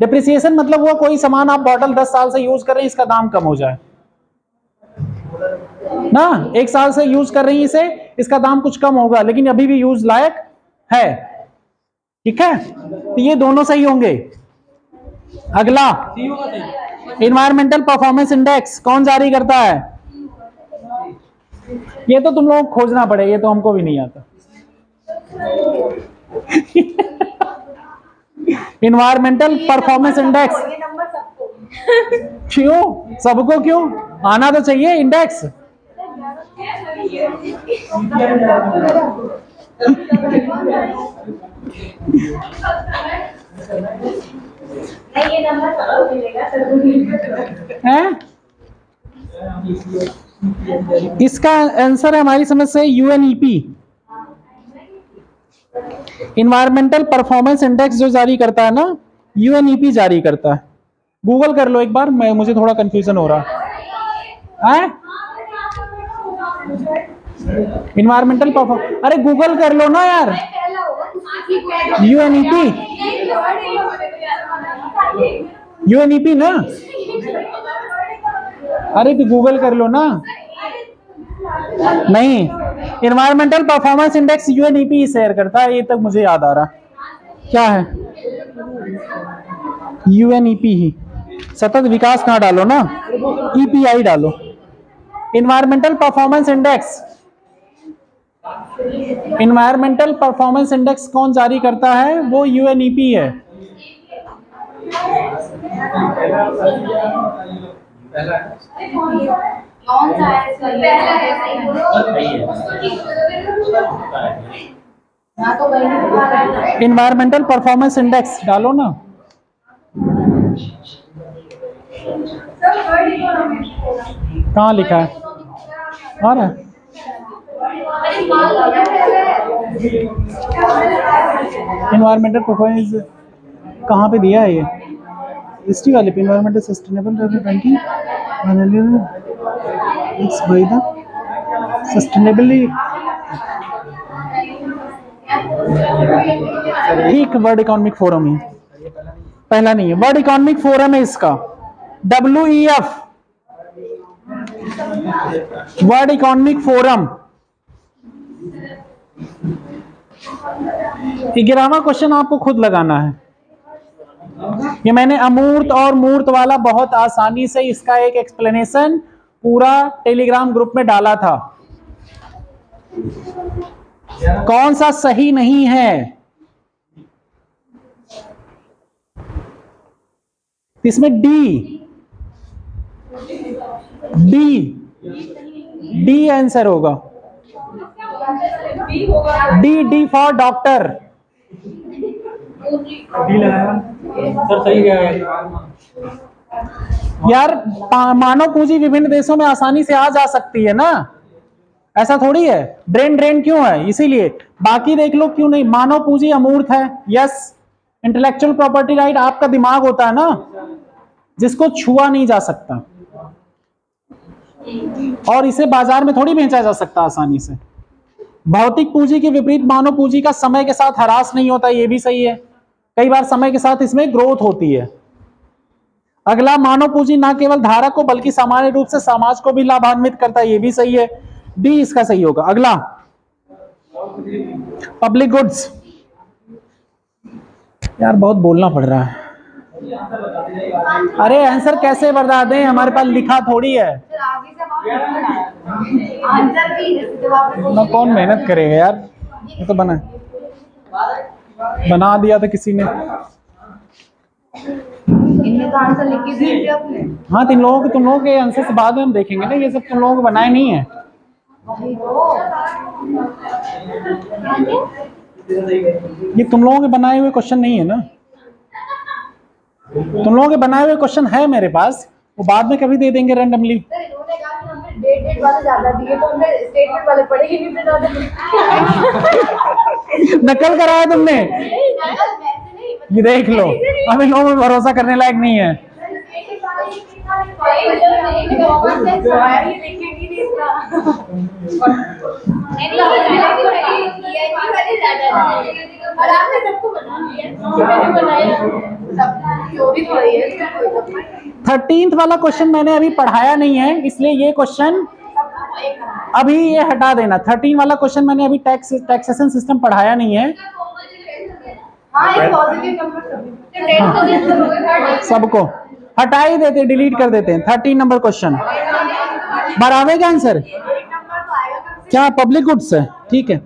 डिप्रिसिएशन मतलब वो कोई सामान आप बॉटल 10 साल से यूज कर रहे हैं, इसका दाम कम हो जाए ना, 1 साल से यूज कर रही है इसे, इसका दाम कुछ कम होगा लेकिन अभी भी यूज लायक है, ठीक है, तो ये दोनों सही होंगे। अगला, इन्वायरमेंटल परफॉर्मेंस इंडेक्स कौन जारी करता है? ये तो तुम लोग खोजना पड़ेगा, ये तो हमको भी नहीं आता। इन्वायरमेंटल परफॉर्मेंस इंडेक्स, क्यों सबको, क्यों आना तो चाहिए इंडेक्स। है? इसका आंसर है हमारी समझ से यूएनईपी, इन्वायरमेंटल परफॉर्मेंस इंडेक्स जो जारी करता है ना, यूएनईपी जारी करता है। गूगल कर लो एक बार, मुझे थोड़ा कंफ्यूजन हो रहा है। इन्वायरमेंटल परफॉर्मेंस, अरे गूगल कर लो ना यार, यूएनईपी, यूएनईपी ना, अरे तो गूगल कर लो ना। नहीं, environmental performance index UNEP share करता है, ये तक मुझे याद आ रहा। क्या है? यूएनईपी ही, सतत विकास ना डालो ना, ईपीआई डालो। Environmental performance index, environmental performance index कौन जारी करता है? वो यूएनईपी है। इन्वायरमेंटल परफॉर्मेंस इंडेक्स डालो ना। कहाँ लिखा है? और इन्वायरमेंटल परफॉर्मेंस कहाँ पे दिया है? ये हिस्ट्री वाले पे, environmental sustainable ranking by the sustainably, ठीक, वर्ल्ड इकोनॉमिक फोरम है, पहला नहीं है, वर्ल्ड इकोनॉमिक फोरम है इसका, WEF, वर्ल्ड इकोनॉमिक फोरम। 11वां क्वेश्चन आपको खुद लगाना है। ये मैंने अमूर्त और मूर्त वाला बहुत आसानी से इसका एक एक्सप्लेनेशन पूरा टेलीग्राम ग्रुप में डाला था। कौन सा सही नहीं है? इसमें डी आंसर होगा। D for doctor. सर सही है यार, मानव पूंजी विभिन्न देशों में आसानी से आ जा सकती है ना, ऐसा थोड़ी है। ड्रेन क्यों है? इसीलिए। बाकी देख लो क्यों नहीं। मानव पूंजी अमूर्त है, यस। इंटेलेक्चुअल प्रॉपर्टी राइट आपका दिमाग होता है ना, जिसको छुआ नहीं जा सकता, और इसे बाजार में थोड़ी बेचा जा सकता आसानी से। भौतिक पूंजी के विपरीत मानव पूंजी का समय के साथ ह्रास नहीं होता, ये भी सही है। कई बार समय के साथ इसमें ग्रोथ होती है। अगला, मानव पूंजी न केवल धारक को बल्कि सामान्य रूप से समाज को भी लाभान्वित करता है, ये भी सही है। डी इसका सही होगा। अगला, पब्लिक गुड्स। यार बहुत बोलना पड़ रहा है। अरे आंसर कैसे बता दें, हमारे पास लिखा थोड़ी है ना, कौन मेहनत करेगा यार, ये तो बना दिया था किसी ने। इनमें तो आंसर लिख के दिए थे आपने। हाँ, तुम लोगों के आंसर से बाद में हम देखेंगे ना, ये सब तुम लोगों को बनाए नहीं है। ये तुम लोगों के बनाए हुए क्वेश्चन नहीं है ना, तुम लोगों के बनाए हुए क्वेश्चन है मेरे पास, वो बाद में कभी दे देंगे रैंडमली। डेट वाले ज्यादा दिए तो हमने स्टेटमेंट वाले पढ़े ही नहीं थे ज्यादा। नकल कराया तुमने, ये देख लो, अब इन लोगों में भरोसा करने लायक नहीं है। और आपने सबको बना दिया, 13th वाला क्वेश्चन मैंने अभी पढ़ाया नहीं है, इसलिए ये क्वेश्चन अभी ये हटा देना। 13 वाला क्वेश्चन मैंने अभी टैक्सेशन सिस्टम पढ़ाया नहीं है। सबको हटा ही देते, डिलीट कर देते हैं। 13 नंबर क्वेश्चन बराबर का आंसर क्या पब्लिक गुड्स है? ठीक है।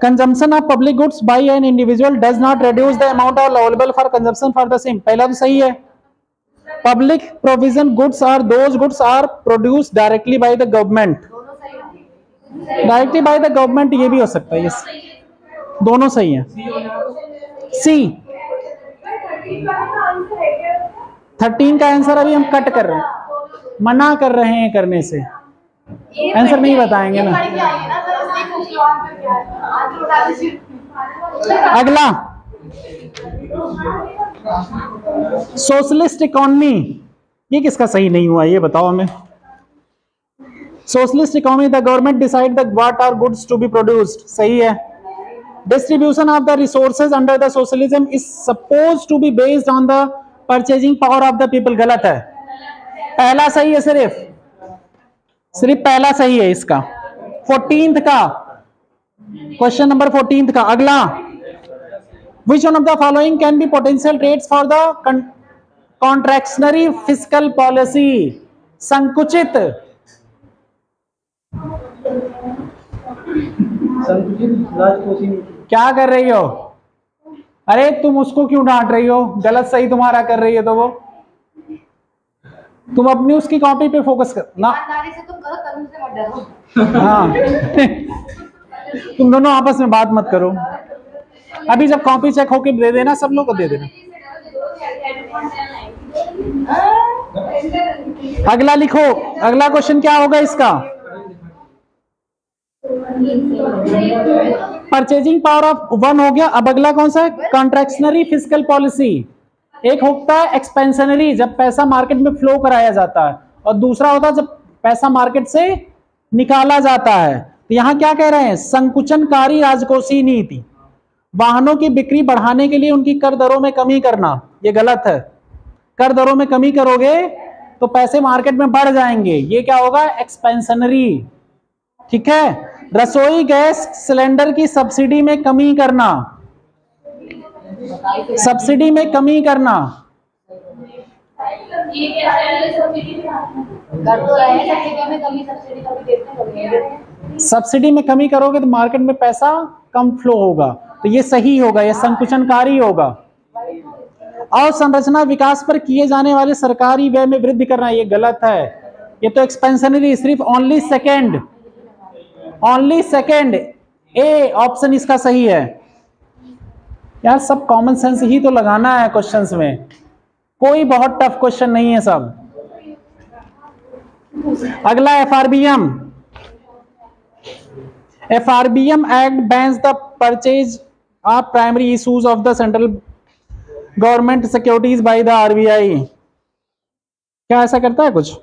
Consumption of public goods by an individual does not reduce the amount available for consumption for the same. पहला तो सही है। Public provision goods are those goods are produced directly by the government. Directly by the government ये भी हो सकता है, yes दोनों सही है। सी 13 का आंसर अभी हम कट कर रहे हैं, मना कर रहे हैं करने से, आंसर नहीं बताएंगे ना। अगला सोशलिस्ट इकोनॉमी, ये किसका सही नहीं हुआ ये बताओ हमें। Socialist economy the government decide the what are goods to be produced, सही है। Distribution of the resources under the socialism is suppose to be based on the purchasing power of the people, गलत है। पहला सही है, सिर्फ पहला सही है इसका। 14th का क्वेश्चन नंबर 14th का अगला, which one of the following can be potential traits for the contractionary fiscal policy? संकुचित राजकोषीय नीति। क्या कर रही हो? अरे तुम उसको क्यों डांट रही हो? गलत सही तुम्हारा कर रही है तो वो तुम अपनी उसकी कॉपी पे फोकस कर ना। से तुम करो, करूं से मत डरो। हाँ तुम दोनों आपस में बात मत करो। अभी जब कॉपी चेक होके दे देना, सब लोग को दे देना। अगला लिखो, अगला क्वेश्चन क्या होगा इसका? परचेजिंग पावर ऑफ 1 हो गया। अब अगला कौन सा है? Contractionary fiscal policy. एक होता है एक्सपेंशनरी, जब पैसा मार्केट में फ्लो कराया जाता है, और दूसरा होता है जब पैसा मार्केट से निकाला जाता है। तो यहां क्या कह रहे हैं? संकुचनकारी राजकोषीय नीति, वाहनों की बिक्री बढ़ाने के लिए उनकी कर दरों में कमी करना, ये गलत है। कर दरों में कमी करोगे तो पैसे मार्केट में बढ़ जाएंगे, ये क्या होगा? एक्सपेंशनरी। ठीक है। रसोई गैस सिलेंडर की सब्सिडी में कमी करना, सब्सिडी में कमी करना, सब्सिडी में कमी करोगे तो मार्केट में पैसा कम फ्लो होगा, तो ये सही होगा, ये संकुचनकारी होगा। और संरचना विकास पर किए जाने वाले सरकारी व्यय में वृद्धि करना, ये गलत है। ये तो एक्सपेंशनरी, सिर्फ ओनली सेकेंड ए ऑप्शन इसका सही है। यार सब कॉमन सेंस ही तो लगाना है क्वेश्चंस में, कोई बहुत टफ क्वेश्चन नहीं है सब। अगला FRBM act bans the purchase of primary issues of the central government securities by the RBI. क्या ऐसा करता है कुछ?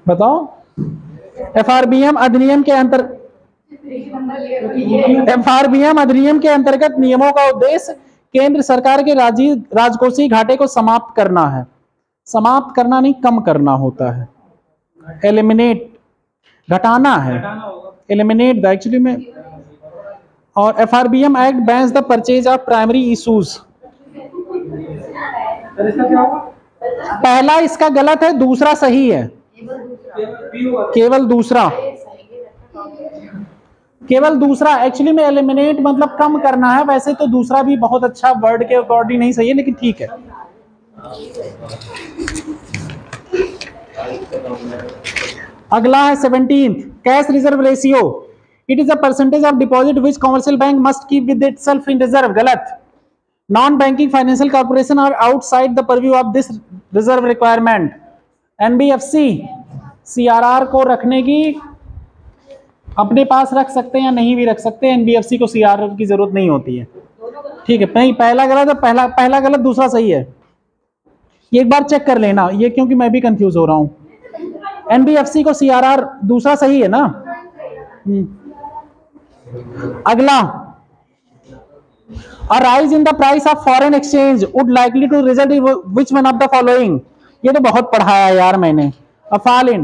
बताओ। एफआरबीएम अधिनियम के अंतर्गत नियमों का उद्देश्य केंद्र सरकार के राजकोषीय घाटे को समाप्त करना है। समाप्त करना नहीं, कम करना होता है। एलिमिनेट, घटाना है, एलिमिनेट एक्चुअली में। और FRBM act bans the purchase of primary issues. पहला इसका गलत है, दूसरा सही है। केवल दूसरा एक्चुअली में एलिमिनेट मतलब कम करना है। वैसे तो दूसरा भी बहुत अच्छा वर्ड के अकॉर्डिंग नहीं सही है, लेकिन ठीक है। अगला है 17th, cash reserve ratio. It is a percentage of deposit which commercial bank must keep with itself in reserve, गलत। Non banking financial corporation are outside the purview of this reserve requirement. NBFC CRR को रखने की अपने पास रख सकते हैं या नहीं भी रख सकते हैं, एनबीएफसी को सीआरआर की जरूरत नहीं होती है। ठीक है, नहीं पहला गलत है, पहला गलत, दूसरा सही है। ये एक बार चेक कर लेना ये, क्योंकि मैं भी कंफ्यूज हो रहा हूं। एनबीएफसी को सीआरआर दूसरा सही है ना। अगला, A rise in the price of foreign exchange would likely to result in which one of the following? ये तो बहुत पढ़ाया यार मैंने। A fall in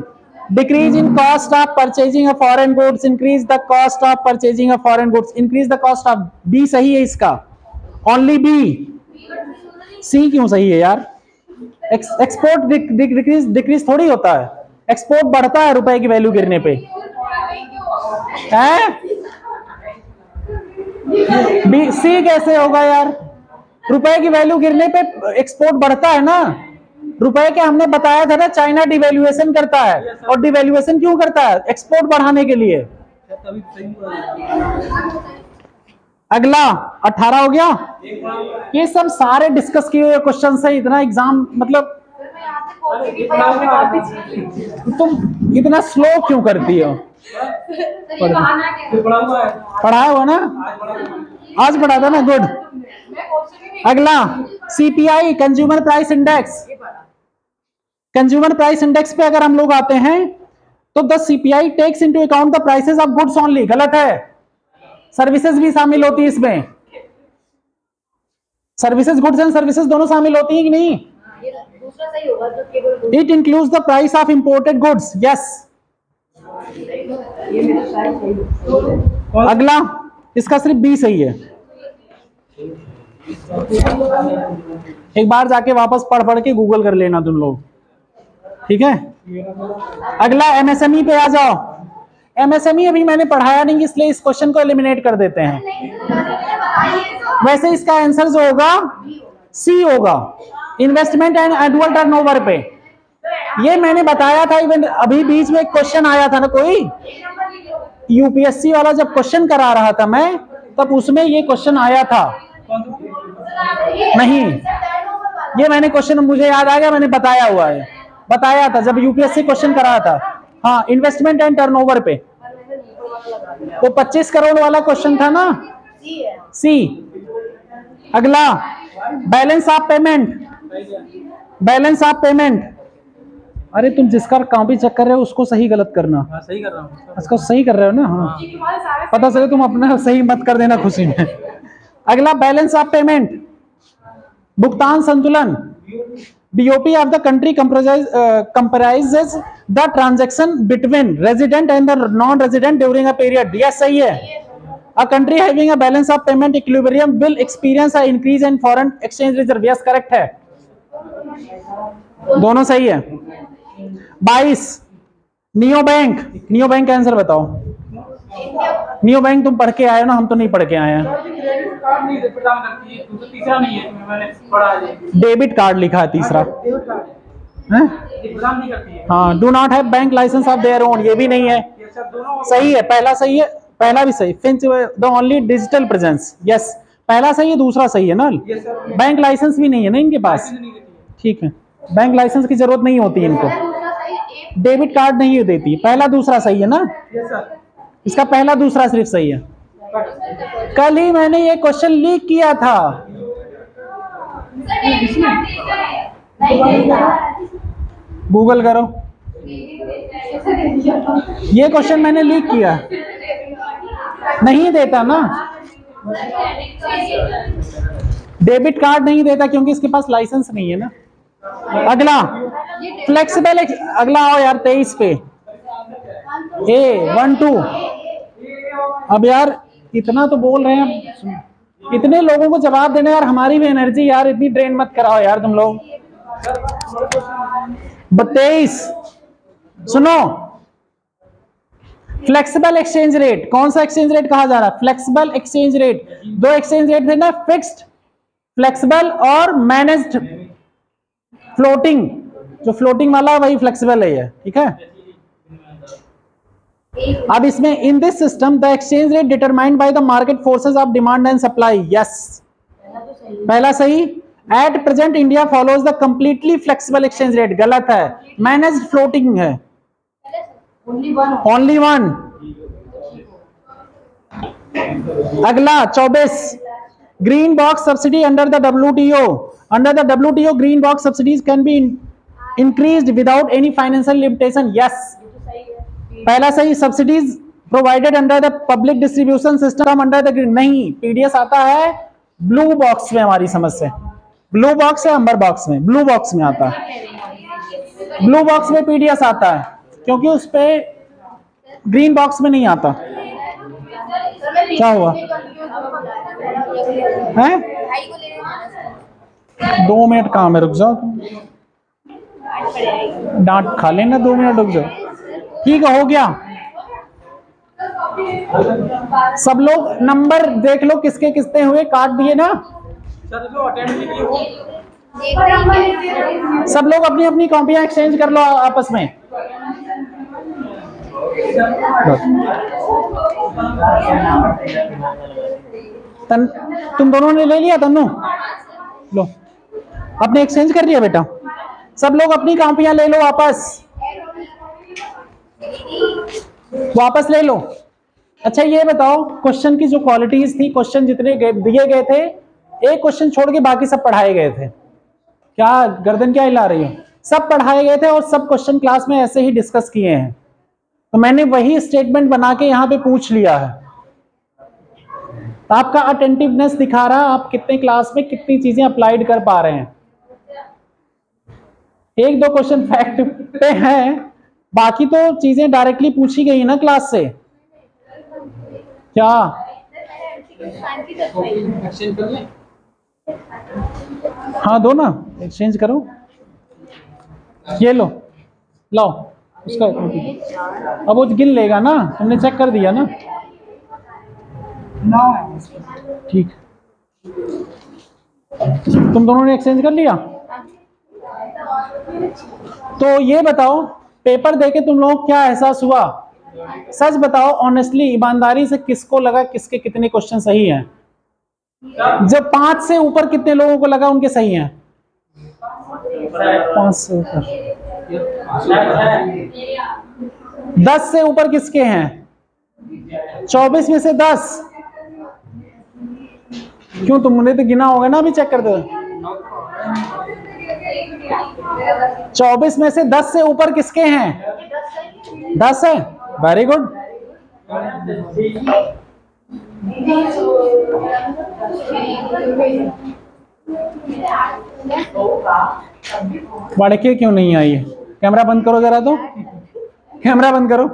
decrease in cost of purchasing a foreign goods, increase the cost of purchasing a foreign goods, increase the cost of, B सही है इसका, only B। C क्यों सही है यार? एक्सपोर्ट डिक्रीज थोड़ी होता है, एक्सपोर्ट बढ़ता है रुपए की वैल्यू गिरने पे, है? सी कैसे होगा यार? रुपए की वैल्यू गिरने पे एक्सपोर्ट बढ़ता है ना। रुपए के हमने बताया था ना, चाइना डिवैल्यूएशन करता है, और डिवैल्यूएशन क्यों करता है? एक्सपोर्ट बढ़ाने के लिए। अगला 18 हो गया। ये सब सारे डिस्कस किए हुए क्वेश्चन है। इतना एग्जाम मतलब तुम इतना स्लो क्यों करती हो? पढ़ाया हुआ ना, आज पढ़ा था ना, गुड। अगला CPI, consumer price index. Consumer price index पे अगर हम लोग आते हैं तो the CPI takes into account the prices of goods only, गलत है। सर्विसेज भी शामिल होती है इसमें, सर्विसेज, गुड्स एंड सर्विसेज दोनों शामिल होती हैं कि नहीं? It includes the price of imported goods, yes. अगला, इसका सिर्फ बी सही है। एक बार जाके वापस पढ़ के गूगल कर लेना तुम लोग, ठीक है। अगला एमएसएमई पे आ जाओ। एमएसएमई अभी मैंने पढ़ाया नहीं, इसलिए इस क्वेश्चन को एलिमिनेट कर देते हैं। वैसे इसका आंसर जो होगा सी होगा, इन्वेस्टमेंट एंड एनुअल टर्नओवर पे। ये मैंने बताया था, इवन अभी बीच में एक क्वेश्चन आया था ना, कोई यूपीएससी वाला जब क्वेश्चन करा रहा था मैं, तब उसमें ये क्वेश्चन आया था। नहीं, ये मैंने क्वेश्चन, मुझे याद आ गया, मैंने बताया हुआ है, बताया था जब यूपीएससी क्वेश्चन करा था। हाँ, इन्वेस्टमेंट एंड टर्नओवर पे वो 25 करोड़ वाला क्वेश्चन था ना, सी। अगला balance of payment, balance of payment. अरे तुम जिसका कॉपी चेक कर रहे हो उसको सही गलत करना। हाँ, सही कर रहा हूँ। उसको सही कर रहे हो ना? हाँ, पता चले तुम अपना सही मत कर देना खुशी में। अगला बैलेंस ऑफ पेमेंट, भुगतान संतुलन। BOP of the country comprises the transaction between resident and the non resident during a period, yes सही है। A country having a balance of payment equilibrium will experience a increase in foreign exchange reserve, yes correct है, दोनों सही है। 22 neo bank, neo bank का answer बताओ। Neo bank तुम पढ़ के आए हो ना, हम तो नहीं पढ़ के आए हैं। डेबिट कार्ड लिखा है तीसरा, हाँ। Do not have bank license of their own, ये भी नहीं है, सही है। पहला सही है, पहला भी सही। Finch the only digital presence, yes, पहला सही है, दूसरा सही है ना। बैंक लाइसेंस भी नहीं है ना इनके पास, ठीक है, बैंक लाइसेंस की जरूरत नहीं होती इनको। डेबिट कार्ड नहीं देती, पहला दूसरा सही है ना, इसका पहला दूसरा सिर्फ सही है। कल ही मैंने ये क्वेश्चन लीक किया था, गूगल करो, ये क्वेश्चन मैंने लीक किया, नहीं देता ना, डेबिट कार्ड नहीं देता क्योंकि इसके पास लाइसेंस नहीं है ना। अगला फ्लेक्सिबल, अगला आओ यार 23 पे, A12। अब यार इतना तो बोल रहे हैं, इतने लोगों को जवाब देना यार, हमारी भी एनर्जी यार इतनी ड्रेन मत कराओ यार तुम लोग। 22 सुनो, फ्लेक्सिबल एक्सचेंज रेट, कौन सा एक्सचेंज रेट कहा जा रहा है? Flexible exchange rate. दो एक्सचेंज रेट थे ना, फिक्स्ड फ्लेक्सिबल और मैनेज्ड फ्लोटिंग। जो फ्लोटिंग वाला वही फ्लेक्सिबल है, ठीक है। अब इसमें in this system the exchange rate determined by the market forces of demand and supply, yes, पहला सही। At present India follows the completely flexible exchange rate, गलत है, मैनेज्ड फ्लोटिंग है, ओनली वन। अगला 24, green box subsidy under the WTO, under the WTO green box subsidies can be increased without any financial limitation, yes पहला सही। Subsidies provided under the public distribution system under the green, नहीं, PDS आता है blue box में, हमारी समझ से blue box है, अंबर बॉक्स में, ब्लू बॉक्स में आता है, ब्लू बॉक्स में पीडीएस आता है, क्योंकि उस पे ग्रीन बॉक्स में नहीं आता। क्या हुआ है? 2 मिनट काम है, रुक जाओ, डांट खा लेना, 2 मिनट रुक जाओ। ठीक है, हो गया। सब लोग नंबर देख लो किसके किसके हुए, काट दिए ना सर जो अटेंड किए वो सब लोग। अपनी अपनी कॉपियां एक्सचेंज कर लो आपस में। तुम दोनों ने ले लिया? तन्नू लो, अपने एक्सचेंज कर लिया बेटा। सब लोग अपनी कॉपियां ले लो, वापस ले लो। अच्छा ये बताओ, क्वेश्चन की जो क्वालिटीज थी, क्वेश्चन जितने दिए गए थे, एक क्वेश्चन छोड़ के बाकी सब पढ़ाए गए थे। क्या गर्दन क्या हिला रही हो? सब पढ़ाए गए थे और सब क्वेश्चन क्लास में ऐसे ही डिस्कस किए हैं। तो मैंने वही स्टेटमेंट बना के यहाँ पे पूछ लिया है। तो आपका अटेंटिवनेस दिखा रहा है आप कितने क्लास में कितनी चीजें अप्लाइड कर पा रहे हैं। 1-2 क्वेश्चन फैक्ट पे हैं, बाकी तो चीजें डायरेक्टली पूछी गई ना क्लास से। क्या एक्सचेंज कर लें? हाँ दो ना, एक्सचेंज करो। ये लो, लाओ उसका। अब वो गिन लेगा ना, तुमने चेक कर दिया ना? ठीक, तुम दोनों ने एक्सचेंज कर लिया। तो ये बताओ, पेपर देके तुम लोगों को क्या एहसास हुआ? सच बताओ, ऑनेस्टली, ईमानदारी से, किसको लगा किसके कितने क्वेश्चन सही हैं? जब 5 से ऊपर कितने लोगों को लगा उनके सही हैं? 5 से ऊपर। 10 से ऊपर किसके हैं? 24 में से 10। क्यों, तुमने तो गिना होगा ना, अभी चेक कर दो। 24 में से 10 से ऊपर किसके हैं? 10 है, वेरी गुड। लड़के क्यों नहीं आई है? कैमरा बंद करो जरा, तो कैमरा बंद करो।